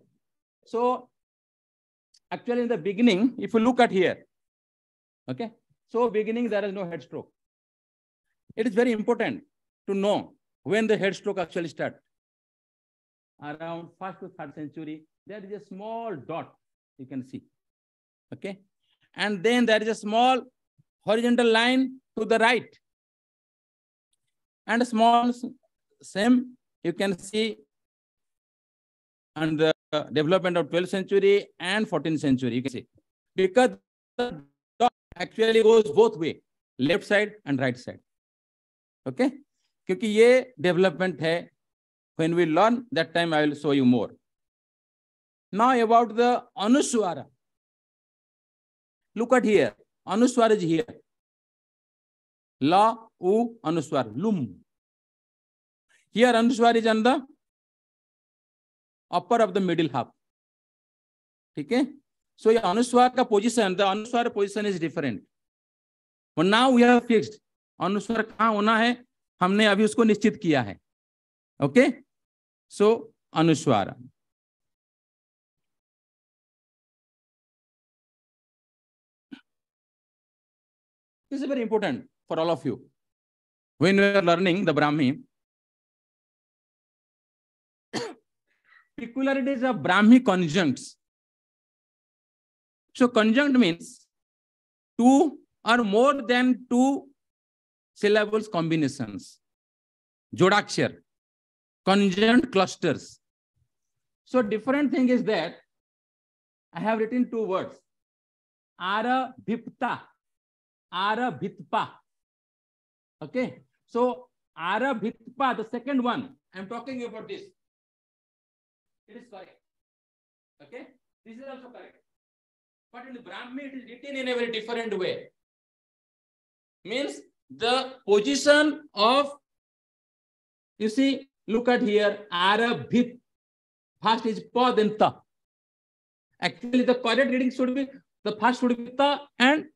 So actually in the beginning, if you look at here, okay. So beginning, there is no head stroke. It is very important to know when the head stroke actually starts. Around 1st to 3rd century, there is a small dot you can see. Okay. And then there is a small horizontal line to the right. And a small same you can see on the development of 12th century and 14th century, you can see. Because the dot actually goes both way, left side and right side. Okay? क्योंकि ये development है. When we learn, that time I will show you more. Now about the Anuswara. Look at here. Anuswara is here. La, U, Anuswar, Lum. Here Anuswar is on the upper of the middle half. Okay? So ये Anuswar का position, the Anuswar position is different. But now we have fixed. Anuswar कहाँ होना है? हमने अभी उसको निश्चित किया है. Okay? So Anuswara. This is very important for all of you. When you are learning the Brahmi, peculiarities of Brahmi conjuncts. So conjunct means 2 or more than 2 syllables combinations. Jodakshar. Conjunct clusters. So different thing is that I have written 2 words. Arabhipta. Arabhitpa. Okay. So Arabhitpa, the second one, I'm talking about this. It is correct. Okay. This is also correct. But in the Brahmi, it is written in a very different way. Means the position of, you see, look at here, Arabhit. First is Pa, then Ta. Actually, the correct reading should be, the first should be Ta, and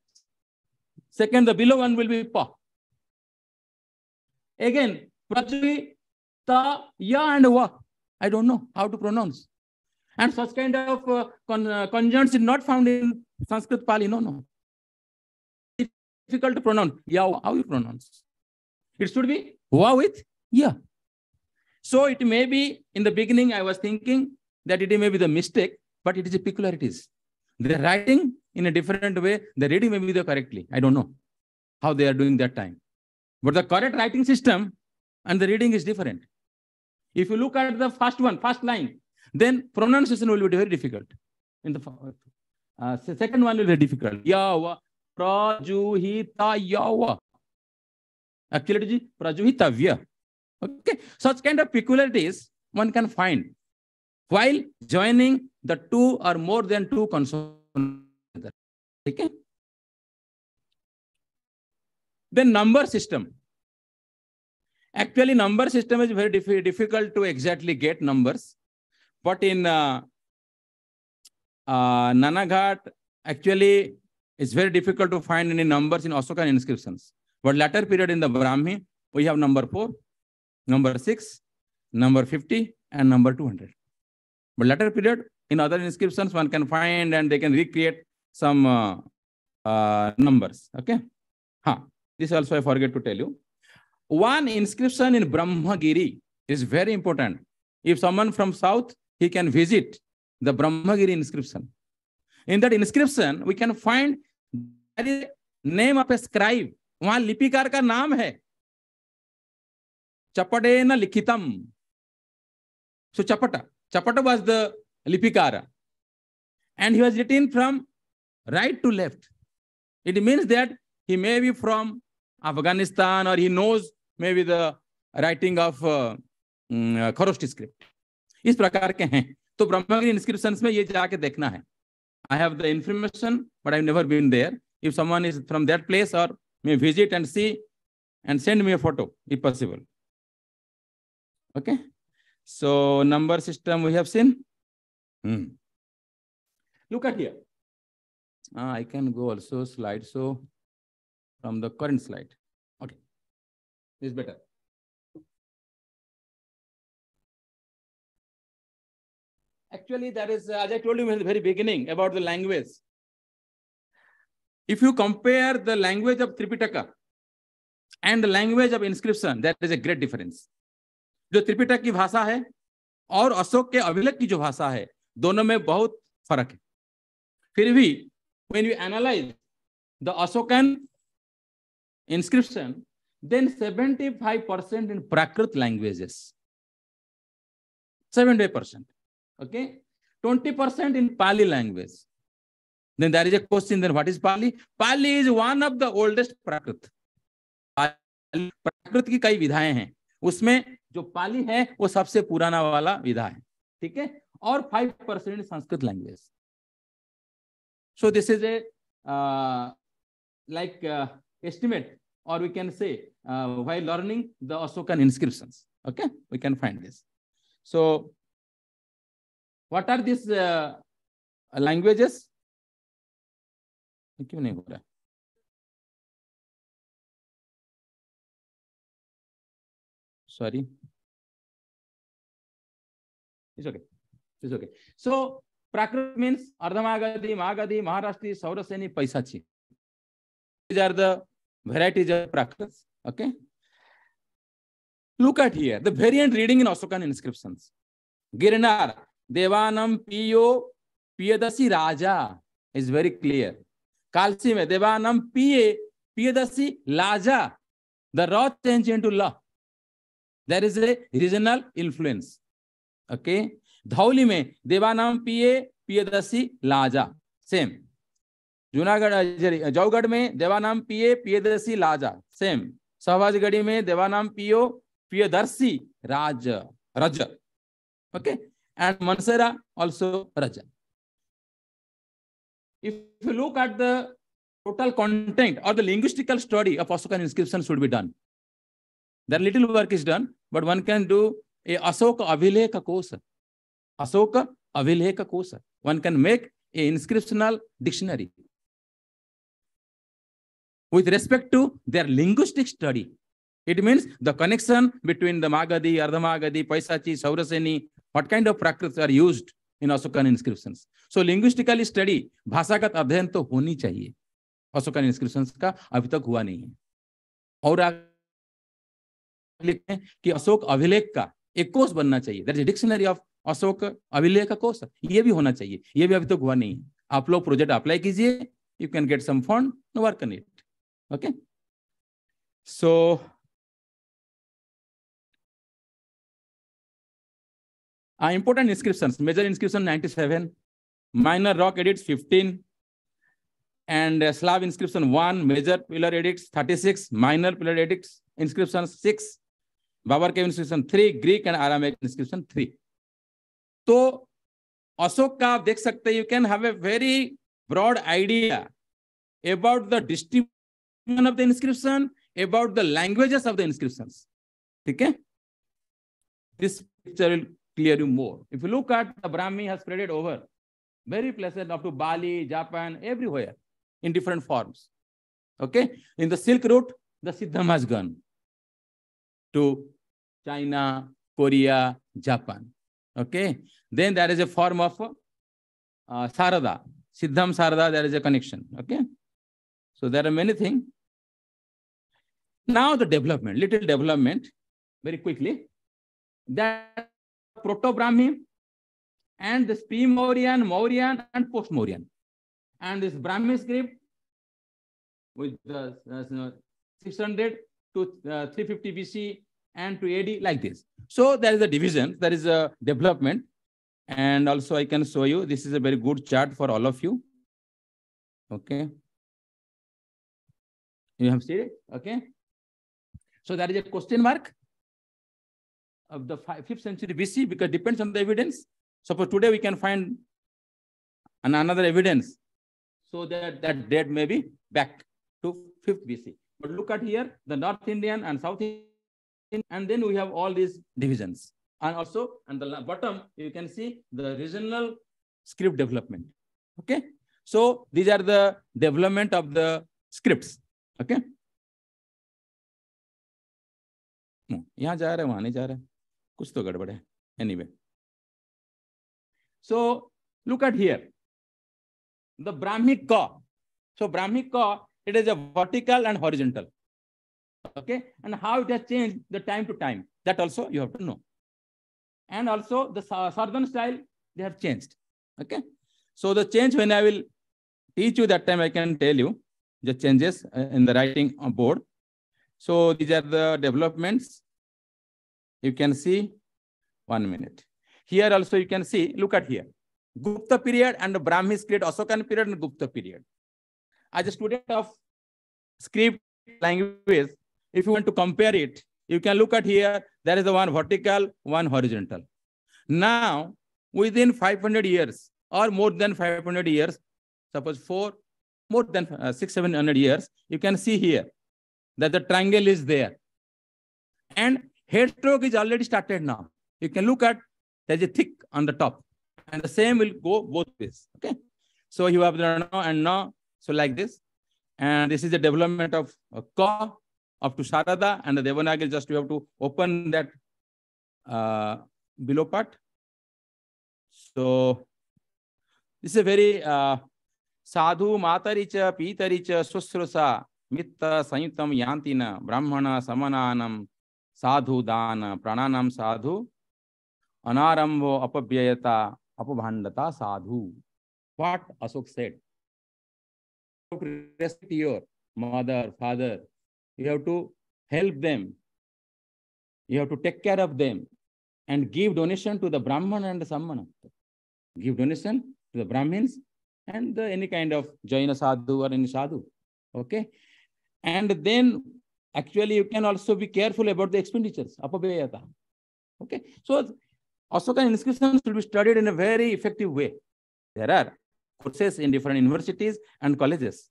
second, the below one will be Pa. Again, Prajvi, Ta, Ya, and Wa. I don't know how to pronounce. And such kind of conjuncts is not found in Sanskrit Pali. No. It's difficult to pronounce. Ya, how you pronounce? It should be Wa with Ya. So it may be, in the beginning, I was thinking that it may be the mistake, but it is a peculiarities. They're writing in a different way. The reading may be the correctly. I don't know how they are doing that time. But the correct writing system and the reading is different. If you look at the first one, first line, Then pronunciation will be very difficult. In the second one will be very difficult. Yawa, prajuhita yawa. Actually, it is prajuhitavya. Okay, such kind of peculiarities one can find while joining the two or more than two consonants. Okay. Then number system. Actually, number system is very difficult to exactly get numbers. But in Nanaghat, actually, it's very difficult to find any numbers in Ashokan inscriptions. But later period in the Brahmi, we have number 4, number 6, number 50, and number 200. But later period, in other inscriptions, one can find and they can recreate some numbers. Okay. This also I forget to tell you. One inscription in Brahmagiri is very important. If someone from south, he can visit the Brahmagiri inscription. In that inscription, we can find the name of a scribe. वहां लिपिकार का नाम है चपटेन लिखितम. So Chapata was the lipikara, and he was written from right to left. It means that he may be from Afghanistan, or he knows maybe the writing of Kharosthi script. इस प्रकार के हैं. तो Brahmagiri inscriptions में ये जाके देखना है. I have the information, but I've never been there. If someone is from that place, or may visit and see and send me a photo if possible. Okay. So number system we have seen. Look at here. I can go also slide. So from the current slide. Okay. This is better. Actually, that is, as I told you in the very beginning about the language. If you compare the language of Tripitaka and the language of inscription, there is a great difference. जो त्रिपिटक की भाषा है और अशोक के अभिलेख की जो भाषा है, दोनों में बहुत फर्क है. फिर भी when you analyze the Ashokan inscription, then 75% in Prakrit languages. 75%. Okay. 20% in Pali language. Then there is a question, then what is Pali? Pali is one of the oldest Prakrit. प्राकृत की कई विधाएं हैं, उसमें जो पाली है वो सबसे पुराना वाला विधा है. ठीक है. और 5% Sanskrit language. So this is a like estimate, or we can say while learning the Ashokan inscriptions. Okay, we can find this. So what are these languages? क्यों नहीं हो रहा? Sorry. It's okay. It's okay. So Prakrit means Ardhamagadi, Magadi, Maharashtra, Sauraseni, Paisachi. These are the varieties of Prakrit. Okay. Look at here. The variant reading in Ashokan inscriptions. Girinar, Devanam Piyo Piyadasi Raja is very clear. Kalsi mein Devanam Piye Piyadasi Laja. The Ra change into La. There is a regional influence. Okay. Dhauli mein Devanam Piye Piyadasi Laja. Same. Junagadh, Jaugadh mein Devanam Piye Piyadasi Laja. Same. Savajgadi mein Devanam Piyo Piyadarsi Raja. Okay. And Mansara also Raja. If you look at the total content or the linguistical study of Ashokan inscriptions should be done. There little work is done, but one can do a Ashoka Abhilekha Kosa. Ashoka Abhilekha Kosa. One can make a inscriptional dictionary with respect to their linguistic study. It means the connection between the Magadi, Ardhamagadi, Paisachi, Sauraseni, what kind of Prakrits are used in Ashokan inscriptions. So linguistically study, भाषागत अध्ययन तो होनी चाहिए. Ashokan inscriptions का अभी तक हुआ नहीं है. और लिखते हैं कि अशोक अभिलेख का एक कोश बनना चाहिए. There is a dictionary of Ashok अभिलेख का कोश. ये भी होना चाहिए. ये भी अभी तक हुआ नहीं है. आप लोग प्रोजेक्ट अप्लाई कीजिए. You can get some fund, work on it. Okay. So Important inscriptions. Major inscription 97. Minor rock edits 15. And Slav inscription 1. Major pillar edits 36. Minor pillar edits inscriptions 6. Babar cave inscription 3. Greek and Aramaic inscription 3. So Ashok का आप देख सकते हैं, you can have a very broad idea about the distribution of the inscription, about the languages of the inscriptions. Okay? This picture will clear you more. If you look at the Brahmi has spread over very places up to Bali, Japan, everywhere in different forms. Okay? In the Silk Route, the Siddham has gone to China, Korea, Japan. Okay? Then there is a form of Sarada. Siddham Sarada, there is a connection. Okay? So there are many things. Now the development, little development, very quickly. That Proto-Brahmi and this pre-Mauryan, Mauryan and post-Mauryan. And this Brahmi script with the 600 to 350 BC and to AD like this. So there is a division, there is a development. And also I can show you, this is a very good chart for all of you. Okay. You have seen it? Okay. So there is a question mark of the 5th century BC because it depends on the evidence. Suppose today we can find another evidence. So that date may be back to 5th BC. But look at here, the North Indian and South Indian, and then we have all these divisions. And also on the bottom, you can see the regional script development. Okay. So these are the development of the scripts. Okay. यहाँ जा रहा है, वहाँ नहीं जा रहा है, कुछ तो गड़बड़ है. Anyway. So look at here. The Brahmi Ka. So Brahmi Ka, it is a vertical and horizontal. Okay. And how it has changed the time to time. That also you have to know. And also the southern style, they have changed. Okay. So the change, when I will teach you that time, I can tell you the changes in the writing on board. So these are the developments. You can see 1 minute. Here also you can see, look at here. Gupta period and the Brahmi script, Ashokan period and Gupta period. As a student of script language, if you want to compare it, you can look at here, there is the one vertical, one horizontal. Now, within 500 years or more than 500 years, suppose more than 600-700 years, you can see here that the triangle is there. And head stroke is already started now. You can look at, there's a thick on the top. And the same will go both ways. Okay. So you have the no and no. So like this. And this is the development of Ka up to Sarada, and the Devanagari, just you have to open that below part. So this is a very sadhu mataricha pitaricha susrusa mitta sanyutam yantina brahmana samananam sadhu dana prananam sadhu anaramvo apabhyayata apabhandata sadhu. What Ashok said. You have to respect your mother, father. You have to help them. You have to take care of them and give donation to the Brahman and the Sammana. Give donation to the Brahmins and any kind of Jaina sadhu or any sadhu. Okay. And then actually you can also be careful about the expenditures. Apabhyayata. Okay. So Ashokan inscriptions should be studied in a very effective way. There are courses in different universities and colleges.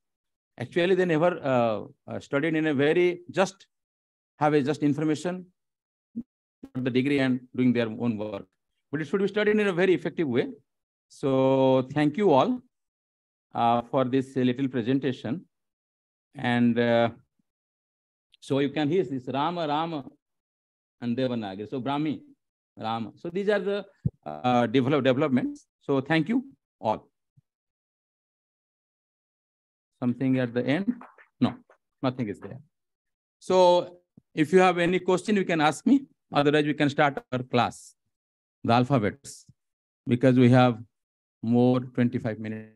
Actually, they never studied in a very have information, the degree and doing their own work. But it should be studied in a very effective way. So thank you all for this little presentation. And so you can hear this Rama, Rama and Devanagari. So Brahmi, Rama. So these are the developments. So thank you all. Something at the end? No, nothing is there. So if you have any question, you can ask me. Otherwise, we can start our class, the alphabets, because we have more 25 minutes.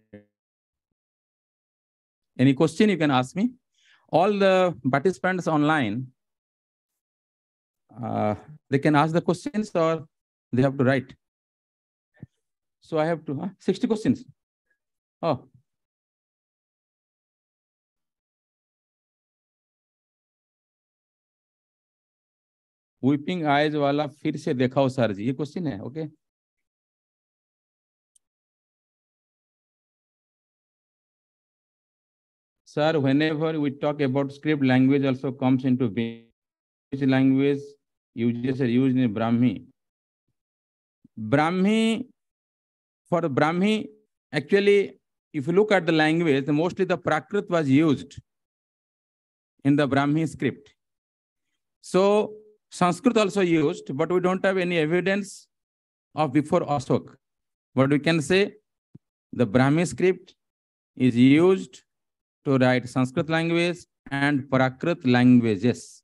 Any question you can ask me. All the participants online, they can ask the questions or they have to write. So I have to 60 questions. Oh. Weeping eyes वाला फिर से देखाओ sir जी, ये question है. Okay. Sir, whenever we talk about script, language also comes into being. Which language uses are used in Brahmi? Brahmi, for Brahmi, actually, if you look at the language, mostly the Prakrit was used in the Brahmi script. So Sanskrit also used, but we don't have any evidence of before Ashok. But we can say the Brahmi script is used to write Sanskrit language and Prakrit languages,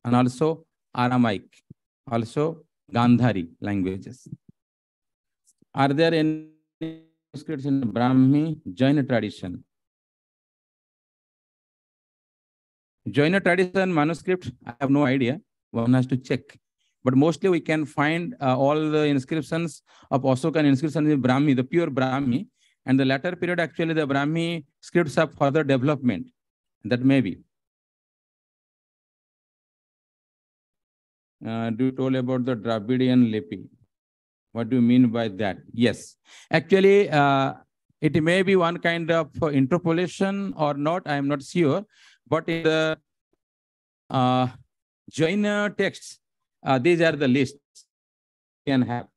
and also Aramaic, also Gandhari languages. Are there any manuscripts in Brahmi Jaina tradition? Jaina tradition manuscript, I have no idea. One has to check. But mostly we can find all the inscriptions of Ashokan inscriptions in Brahmi, the pure Brahmi. And the latter period, actually, the Brahmi scripts have further development. That may be. Do you told about the Dravidian Lipi? What do you mean by that? Yes. Actually, it may be one kind of interpolation or not. I am not sure. But in the Jaina texts, these are the lists you can have.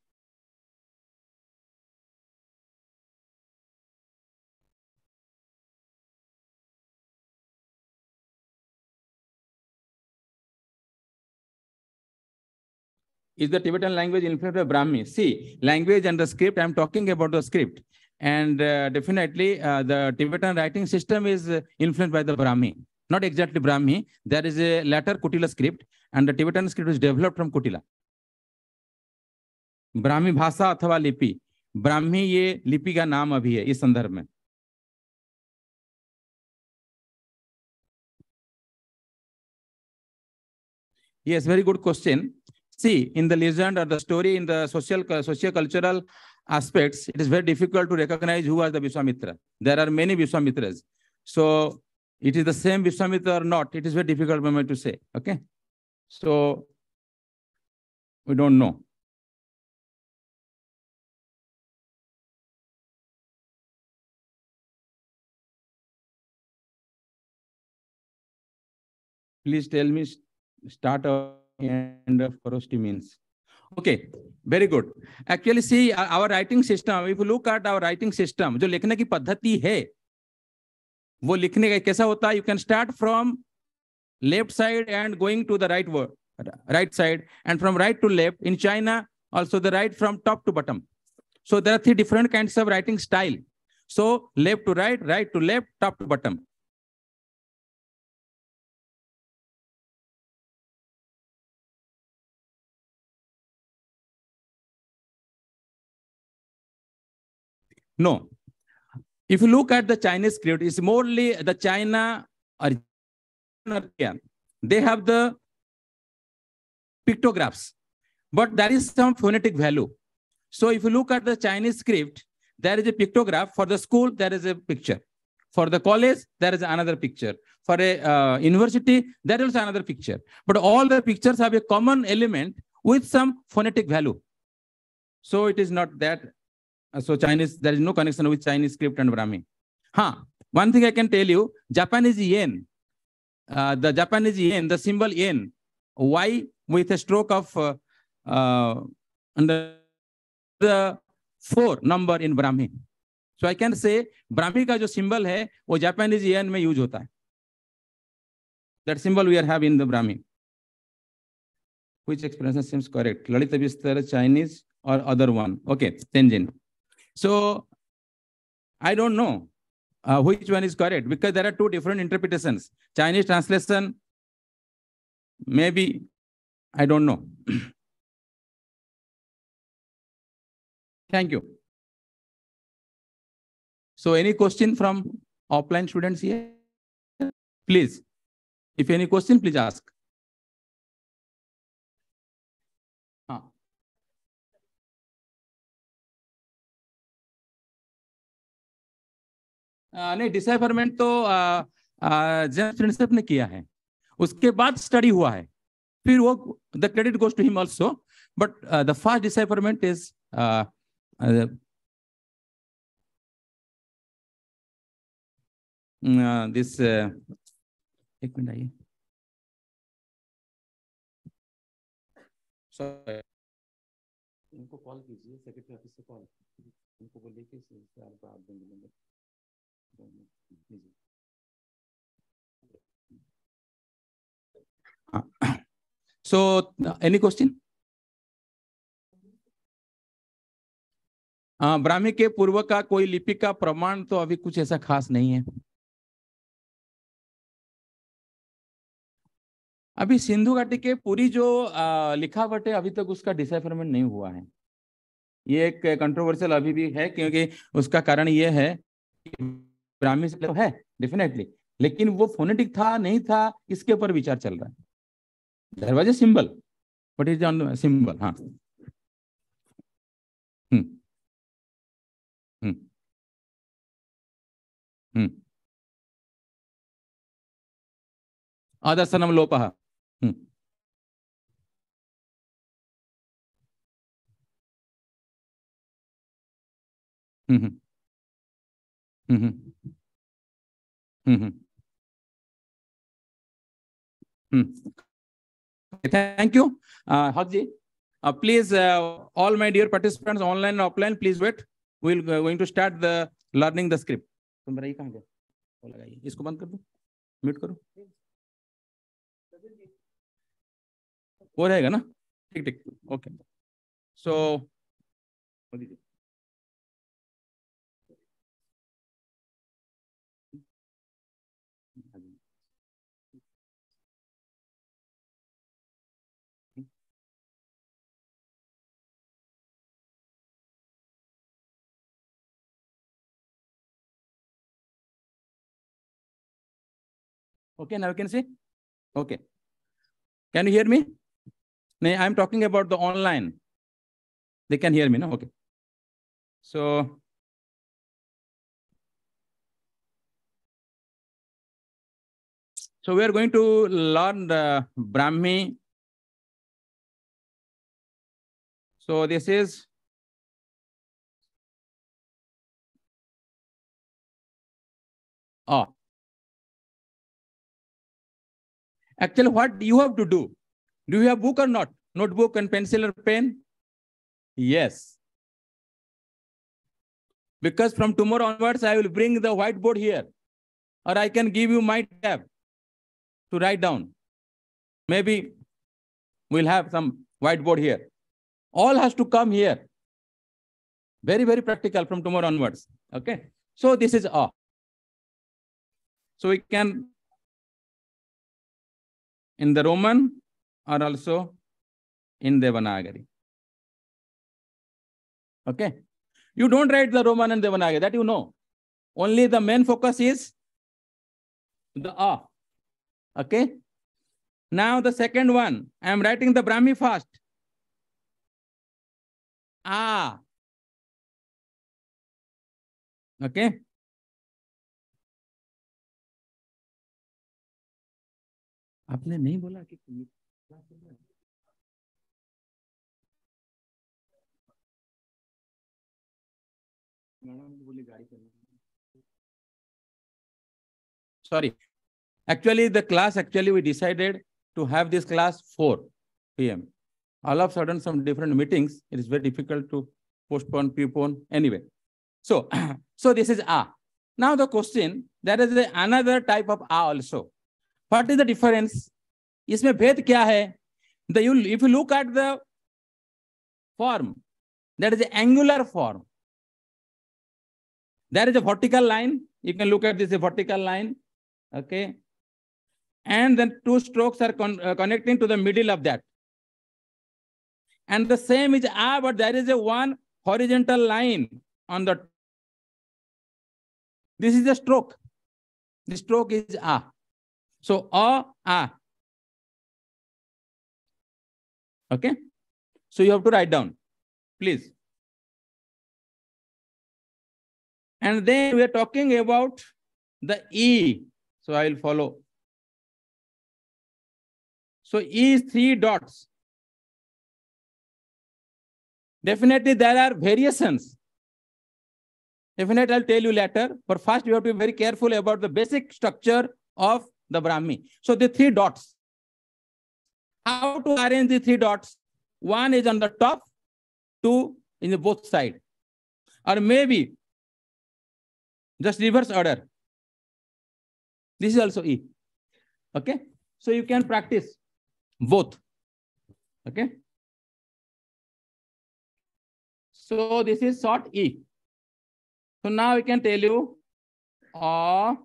Is the Tibetan language influenced by Brahmi? See, language and the script, I'm talking about the script. And definitely the Tibetan writing system is influenced by the Brahmi. Not exactly Brahmi. There is a later Kutila script, and the Tibetan script is developed from Kutila. Brahmi भाषा अथवा लिपि, ब्राह्मी ये लिपि का नाम अभी है इस संदर्भ में. Yes, very good question. See, in the legend or the story, in the socio-cultural aspects, it is very difficult to recognize who was the Vishwamitra. There are many Vishwamitras. So it is the same Vishwamitra or not, it is very difficult for me to say. Okay. So we don't know. Please tell me start or end of Korosti means. Okay, very good. Actually, see our writing system. If you look at our writing system, जो लिखने की पद्धति है, वो लिखने का कैसा होता है? You can start from left side and going to the right side, and from right to left. In China, also the right from top to bottom. So there are 3 different kinds of writing style. So left to right, right to left, top to bottom. No. If you look at the Chinese script, it's morely the China or they have the pictographs, but there is some phonetic value. So if you look at the Chinese script, there is a pictograph. For the school, there is a picture. For the college, there is another picture. For a university, there is another picture. But all the pictures have a common element with some phonetic value. So it is not that. So Chinese, there is no connection with Chinese script and Brahmi. One thing I can tell you, Japanese yen, the Japanese yen, the symbol yen, Y with a stroke of under the 4 number in Brahmi. So I can say Brahmi का जो symbol है वो Japanese yen में use होता है. That symbol we are having in the Brahmi. Which explanation seems correct? Lalita Vistara, Chinese or other one? Okay, Tenjin. So I don't know which one is correct, because there are 2 different interpretations. Chinese translation, maybe, I don't know. Thank you. So any question from offline students here? Please, if any question, please ask. नहीं, डिसाइफरमेंट तो James Prinsep ने किया है, उसके बाद study हुआ है, फिर वो the credit goes to him also, but the first decipherment is this, एक मिनट आइए, सॉरी, इनको कॉल कीजिए, सेक्रेटरी ऑफिस से कॉल, इनको बोलिए कि आपको आप देंगे। So, any question? ब्राह्मी के पूर्व का कोई लिपि का प्रमाण तो अभी कुछ ऐसा खास नहीं है। अभी सिंधु घाटी के पूरी जो लिखावट है, अभी तक उसका डिसाइफरमेंट नहीं हुआ है। ये एक कंट्रोवर्शियल अभी भी है, क्योंकि उसका कारण ये है कि ब्राह्मी से तो है डेफिनेटली, लेकिन वो फोनेटिक था नहीं था, इसके ऊपर विचार चल रहा है। There was a symbol, but is on symbol. हाँ, हम्म हम्म आदर्शनम लोपः। हम्म हम्म हम्म हम्म Thank you, Hajji. Please, all my dear participants, online and offline, please wait. We'll going to start the learning the script. तुम मेरा ये कहाँ गया? वो लगाइए, इसको बंद कर दो, म्यूट करो, वो रहेगा ना? ठीक ठीक, okay. So okay, now you can see. Okay, can you hear me? No, I am talking about the online. They can hear me, no? Okay. So we are going to learn the Brahmi. So this is actually what you have to do. Do you have book or not? Notebook and pencil or pen? Yes. Because from tomorrow onwards, I will bring the whiteboard here, or I can give you my tab to write down. Maybe we'll have some whiteboard here. All has to come here. Very, very practical from tomorrow onwards. Okay. So this is A. So we can in the Roman or also in Devanagari. Okay. You don't write the Roman and Devanagari, that you know. Only the main focus is the A. Okay. Now the second one, I am writing the Brahmi first. A. Okay. आपने नहीं बोला कि sorry, actually the class, actually we decided to have this class 4 p.m. All of a sudden some different meetings, it is very difficult to postpone, prepone, anyway. So so this is A. Now the question, there is another type of A also. What is the difference? इसमें भेद क्या है? If you look at the form, that is the angular form. There is a vertical line. You can look at this, a vertical line. Okay. And then two strokes are connecting to the middle of that. And the same is A, but there is a one horizontal line on the. This is a stroke. The stroke is A. So A. Okay. So you have to write down, please. And then we are talking about the E. So I will follow. So E is 3 dots. Definitely there are variations. Definitely I'll tell you later. But first you have to be very careful about the basic structure of the Brahmi. So the 3 dots. How to arrange the 3 dots? 1 is on the top, 2 in the both sides. Or maybe just reverse order. This is also E. Okay. So you can practice both. Okay. So this is short E. So now we can tell you A,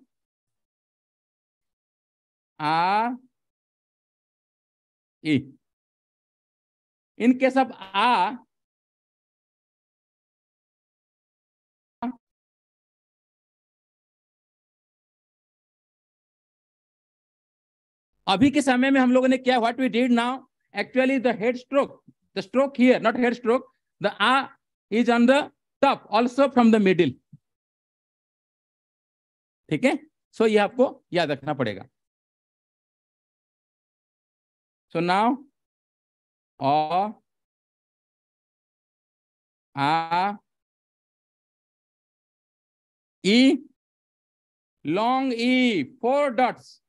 E. In case of A, अभी के समय में हम लोगों ने क्या what we did now actually the head stroke the stroke here not head stroke the आ is on the top also from the middle. ठीक है. सो ये आपको याद रखना पड़ेगा. सो नाउ आ ई long E, 4 dots.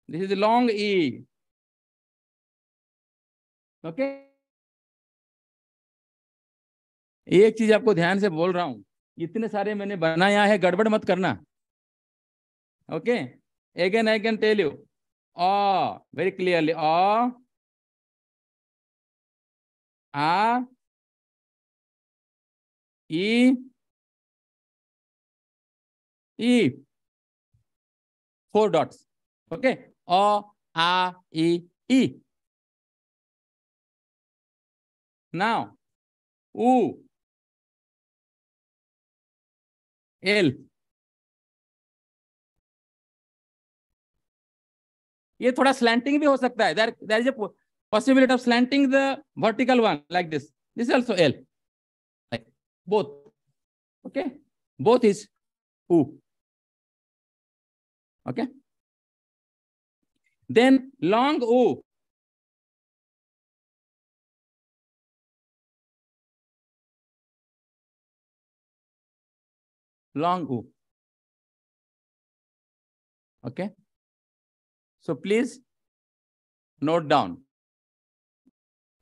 This is the long E. Okay. एक चीज आपको ध्यान से बोल रहा हूं, इतने सारे मैंने बनाया है, गड़बड़ मत करना. Okay. Again I can tell you very clearly A E E 4 dots. Okay. A E E. Now U L. ये थोड़ा slanting भी हो सकता है. There is a possibility of slanting the vertical one like this. This is also L. Like both. Okay. Both is U. Okay. Then long U. Long U. Okay. So please note down.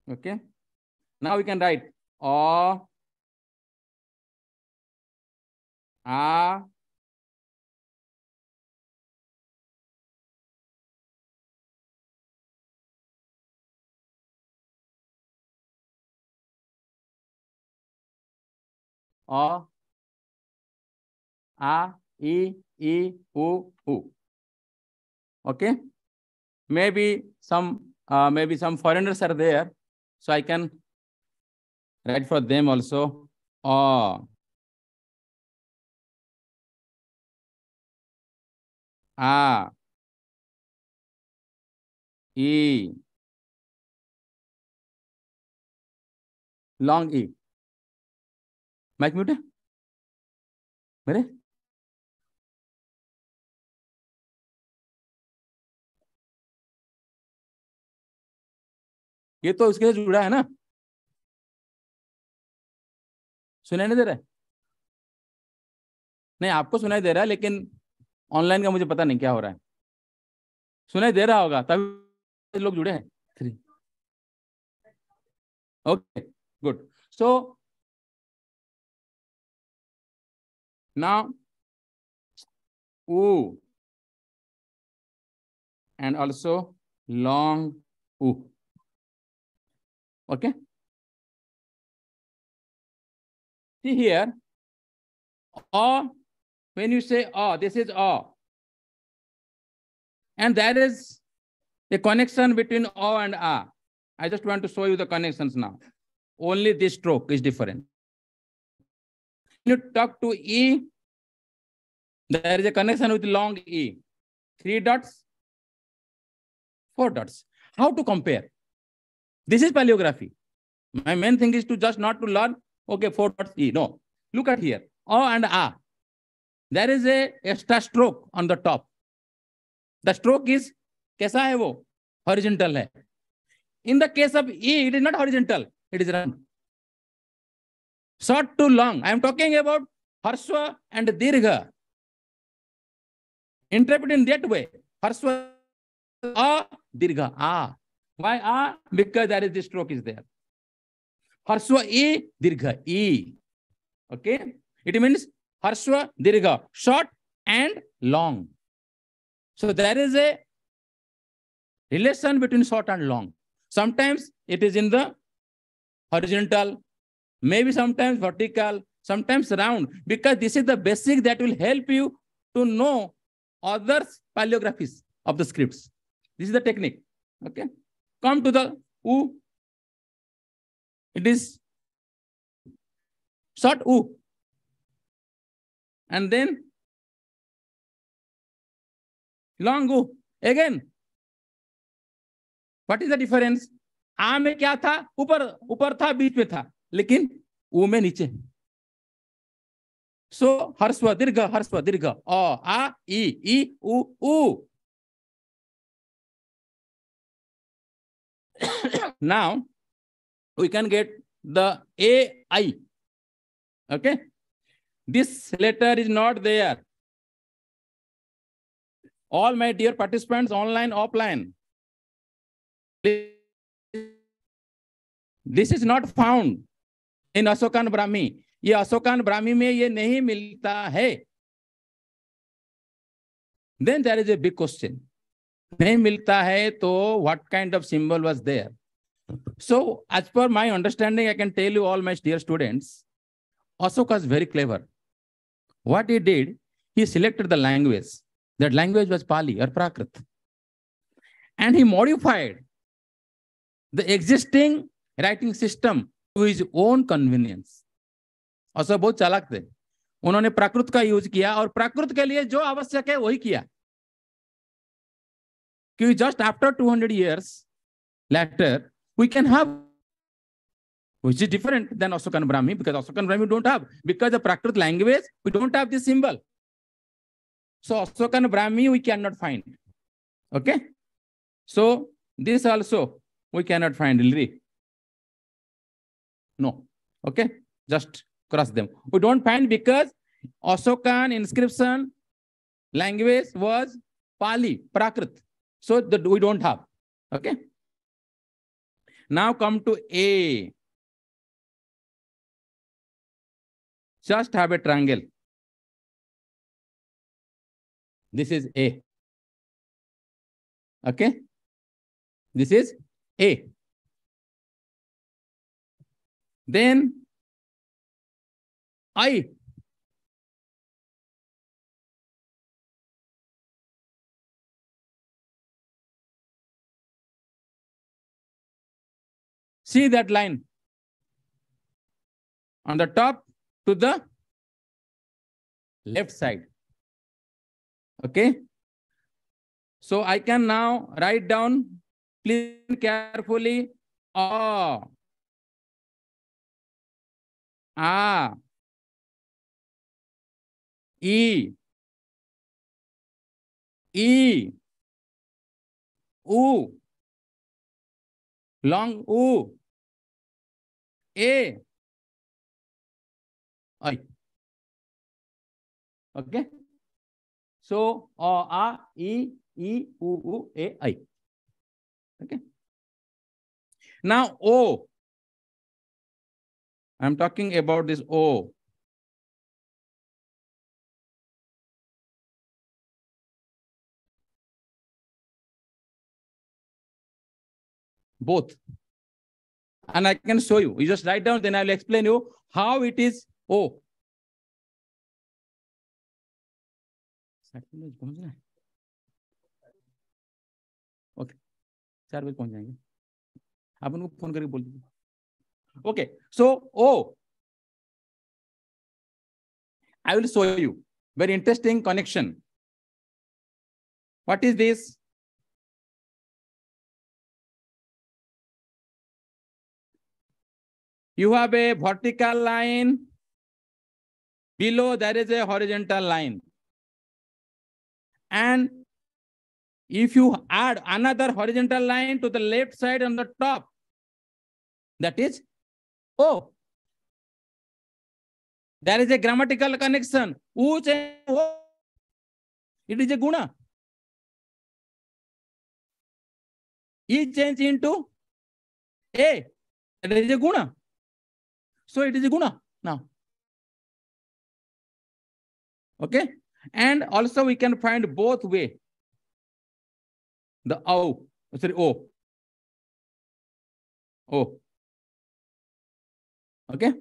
Okay. Now we can write A E E U U. Okay. Maybe some foreigners are there, so I can write for them also. A E long E. Mic mute है मेरे. ये तो उसके से जुड़ा है ना. सुनाई नहीं दे रहा है. नहीं आपको सुनाई दे रहा है, लेकिन ऑनलाइन का मुझे पता नहीं क्या हो रहा है. सुनाई दे रहा होगा तभी लोग जुड़े हैं. 3. Okay good. So now U and also long U. Okay. See here, A, when you say A, this is A. And there is a connection between O and A. I just want to show you the connections now. Only this stroke is different. When you talk to E, there is a connection with long E. 3 dots, 4 dots. How to compare? This is paleography. My main thing is to just not to learn, okay, 4 dots E. No. Look at here. O and A. There is a extra stroke on the top. The stroke is कैसा है वो? Horizontal है. In the case of E, it is not horizontal. It is round. Short to long. I am talking about Harswa and Dirgha. Interpret in that way. Harswa, A, Dirgha, A. Why A? Because there is the stroke is there. Harswa E, Dirgha, E. Okay? It means Harswa, Dirgha, short and long. So there is a relation between short and long. Sometimes it is in the horizontal, maybe sometimes vertical, sometimes round, because this is the basic that will help you to know other paleographies of the scripts. This is the technique. Okay. Come to the U. It is short U. And then long U. Again. What is the difference? आ में क्या था? ऊपर था, बीच में था, लेकिन ऊ में नीचे. So हर्स्व दीर्घ अ आ ई उ. Now we can get the AI. Okay. This letter is not there. All my dear participants, online, offline. This is not found in Ashokan Brahmi. ये Ashokan Brahmi में ये नहीं मिलता है. Then there is a big question. नहीं मिलता है तो what kind of symbol was there? So as per my understanding, I can tell you all my dear students, Ashoka is very clever. What he did, he selected the language. That language was Pali or Prakrit. And he modified the existing writing system to his own convenience. Ashok बहुत चालाक थे. उन्होंने प्राकृत का use किया और प्राकृत के लिए जो आवश्यक है वही किया. क्योंकि just after 200 years later, we can have, which is different than Ashokan Brahmi, because Ashokan Brahmi we don't have, because the Prakrit language, we don't have this symbol. So Ashokan Brahmi we cannot find. Okay. So this also we cannot find. No. Okay. Just cross them. We don't find because Ashokan inscription language was Pali, Prakrit. So that we don't have. Okay. Now come to A. Just have a triangle. This is A. Okay. This is A. Then I. See that line on the top to the left side. Okay. So I can now write down, please carefully, A, A, E, E, U, long U, A, I. Okay. So A, E, U, A, I. Okay. Now O. I'm talking about this O. Both. And I can show you. You just write down, then I will explain you how it is O. Okay. 4 बजे पहुंच जाएंगे. आप उनको phone करके बोल दीजिए. Okay. So O. I will show you. Very interesting connection. What is this? You have a vertical line Below there is a horizontal line. And if you add another horizontal line to the left side on the top, that is O. There is a grammatical connection. U change O. It is a guna. E change into A. It is a guna. So it is a guna now. Okay. And also we can find both way. The O. Sorry, O. O. Okay.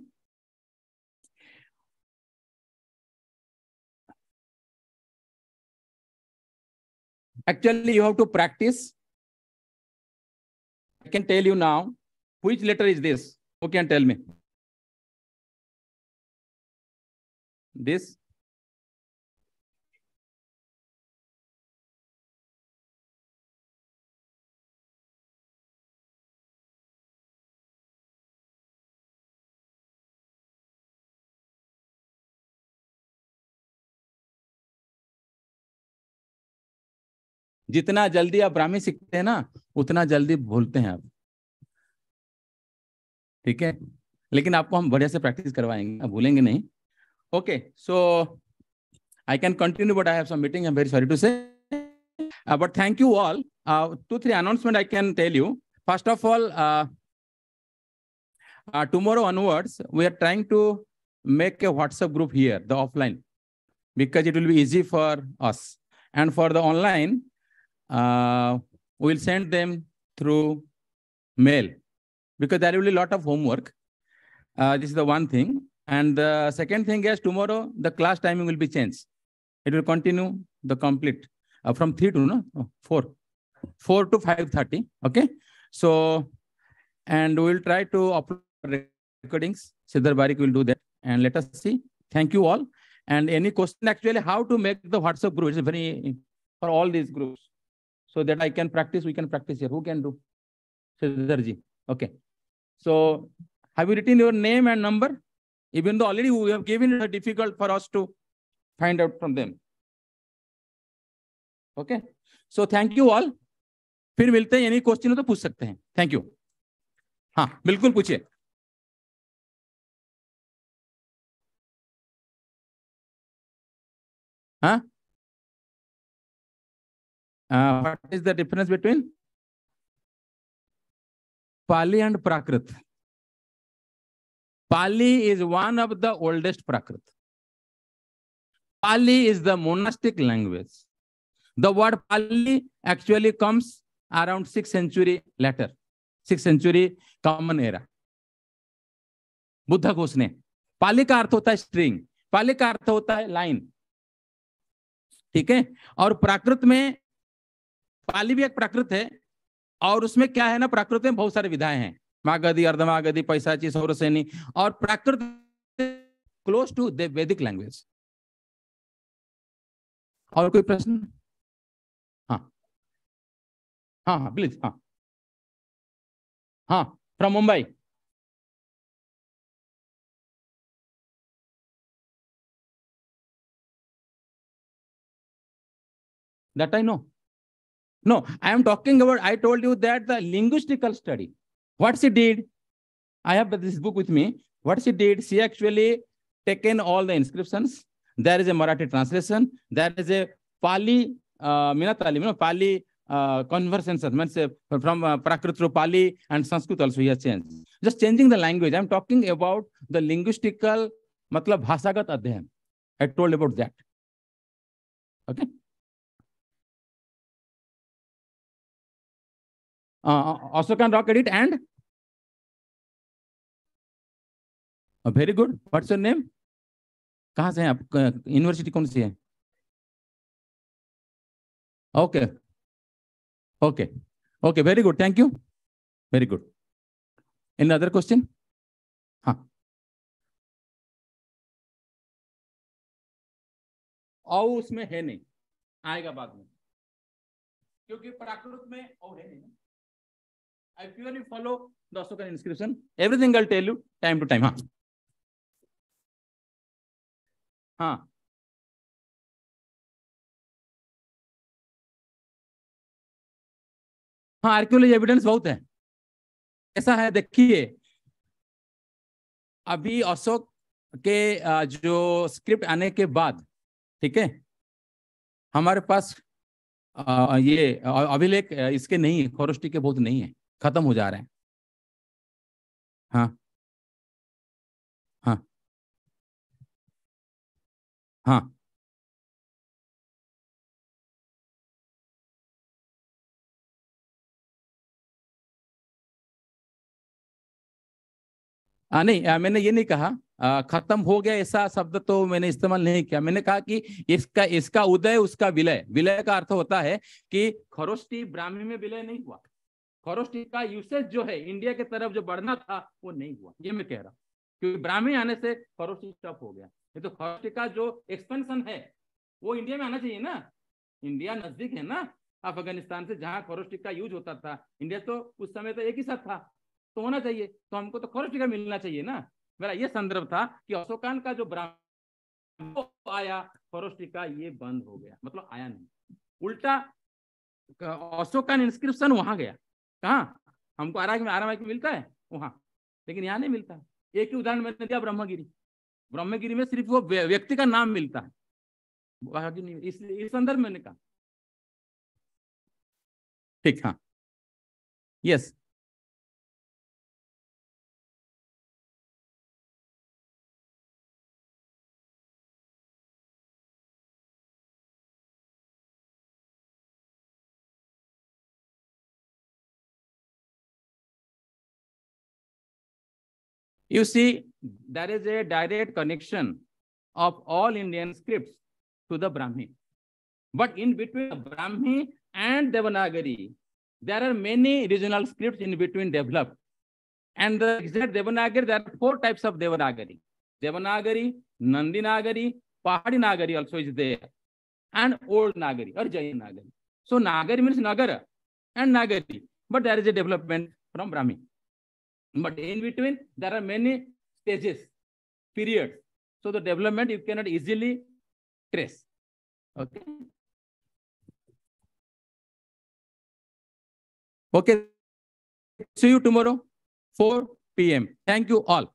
Actually, you have to practice. I can tell you now, which letter is this? Who can tell me? This? जितना जल्दी आप ब्राह्मी सीखते हैं ना, उतना जल्दी भूलते हैं आप. ठीक है, लेकिन आपको हम बढ़िया से प्रैक्टिस करवाएंगे, आप भूलेंगे नहीं. Okay, so I can continue, but I have some meeting. I'm very sorry to say. But thank you all. 2-3 announcements I can tell you. First of all, tomorrow onwards, we are trying to make a WhatsApp group here, the offline, because it will be easy for us. And for the online, we'll send them through mail, because there will be a lot of homework. This is the one thing. And the second thing is tomorrow, the class timing will be changed. It will continue the complete from 3 to 4 to 5:30. Okay. So, and we'll try to upload recordings. Siddhar Barik will do that. And let us see. Thank you all. And any question actually how to make the WhatsApp group is very for all these groups, so that I can practice, we can practice here. Who can do? Siddharji. Okay. So have you written your name and number? Even though already we have given it difficult for us to find out from them. Okay. So thank you all. फिर मिलते हैं. Any question हो तो पूछ सकते हैं. Thank you. हाँ, बिल्कुल पूछिए. हाँ? What is the difference between Pali and Prakrit? Pali is one of the oldest Prakrit. Pali is the monastic language. The word Pali actually comes around 6th century later, 6th century common era. Buddha Ghosh ने. पाली का अर्थ होता है string, पाली का अर्थ होता है line. ठीक है. और प्राकृत में पाली भी एक प्राकृत है, और उसमें क्या है ना, प्राकृत में बहुत सारे विधाएं हैं. मागधी, अर्धमागधी, पैसाची, सौरसेनी. और प्राकृत क्लोज टू द वैदिक लैंग्वेज. और कोई प्रश्न? हाँ हाँ हाँ प्लीज. हाँ हाँ, from Mumbai. That I know. No, I am talking about, I told you that the linguistical study. What she did, I have this book with me. What she did, she actually taken all the inscriptions. There is a Marathi translation. There is a Pali, Pali conversions, means from Prakrit to Pali and Sanskrit also he has changed. Just changing the language. I am talking about the linguistical, matlab bhasagat adhyan. I told about that. Okay. Ashokan rock edit and very good. What's your name? कहाँ से हैं आप? University कौन सी है? Okay. Okay. Okay. Very good. Thank you. Very good. Any other question? हाँ. और उसमें है नहीं, आएगा बाद में, क्योंकि प्राकृत में और है नहीं. I purely follow the Ashokan inscription. Everything I'll tell you time to time. हाँ. हाँ हाँ, आर्कियोलॉजी एविडेंस बहुत है। ऐसा है, देखिए अभी अशोक के जो स्क्रिप्ट आने के बाद, ठीक है, हमारे पास ये अभिलेख इसके नहीं है, खरोष्टी के बहुत नहीं है, खत्म हो जा रहे हैं। हाँ हाँ हाँ। नहीं, मैंने ये नहीं कहा खत्म हो गया, ऐसा शब्द तो मैंने इस्तेमाल नहीं किया। मैंने कहा कि इसका इसका उदय, उसका विलय। विलय का अर्थ होता है कि खरोष्टी ब्राह्मी में विलय नहीं हुआ, खरोष्टी का यूसेज जो है इंडिया की तरफ जो बढ़ना था वो नहीं हुआ, ये मैं कह रहा हूँ। क्योंकि ब्राह्मी आने से खरोष्टी स्टॉप हो गया। ये तो खरोष्टी का जो एक्सपेंशन है वो इंडिया में आना चाहिए ना। इंडिया नजदीक है ना अफगानिस्तान से, जहां खरोष्टी का यूज होता था। इंडिया तो उस समय तो एक ही साथ था, तो होना चाहिए, तो हमको तो खरोष्टी का मिलना चाहिए ना। मेरा ये संदर्भ था कि अशोकान का जो ब्राह्मण आया, खरोष्टी का ये बंद हो गया, मतलब आया नहीं। उल्टा अशोकान इंस्क्रिप्शन वहां गया, कहाँ हमको आराम में मिलता है वहां, लेकिन यहाँ नहीं मिलता। एक ही उदाहरण मैंने दिया, ब्रह्मगिरी। ब्रह्मगिरी में सिर्फ वो व्यक्ति का नाम मिलता है, बाकी नहीं। इसलिए इस संदर्भ में मैंने कहा। ठीक, हाँ, yes. You see, there is a direct connection of all Indian scripts to the Brahmi. But in between the Brahmi and Devanagari, there are many regional scripts in between developed. And the exact Devanagari, there are 4 types of Devanagari. Devanagari, Nandi Nagari, Pahadi Nagari also is there, and Old Nagari or Jain Nagari. So Nagari means Nagara and Nagari, but there is a development from Brahmi. But in between, there are many stages, periods. So the development you cannot easily trace. Okay. Okay. See you tomorrow, 4 p.m. Thank you all.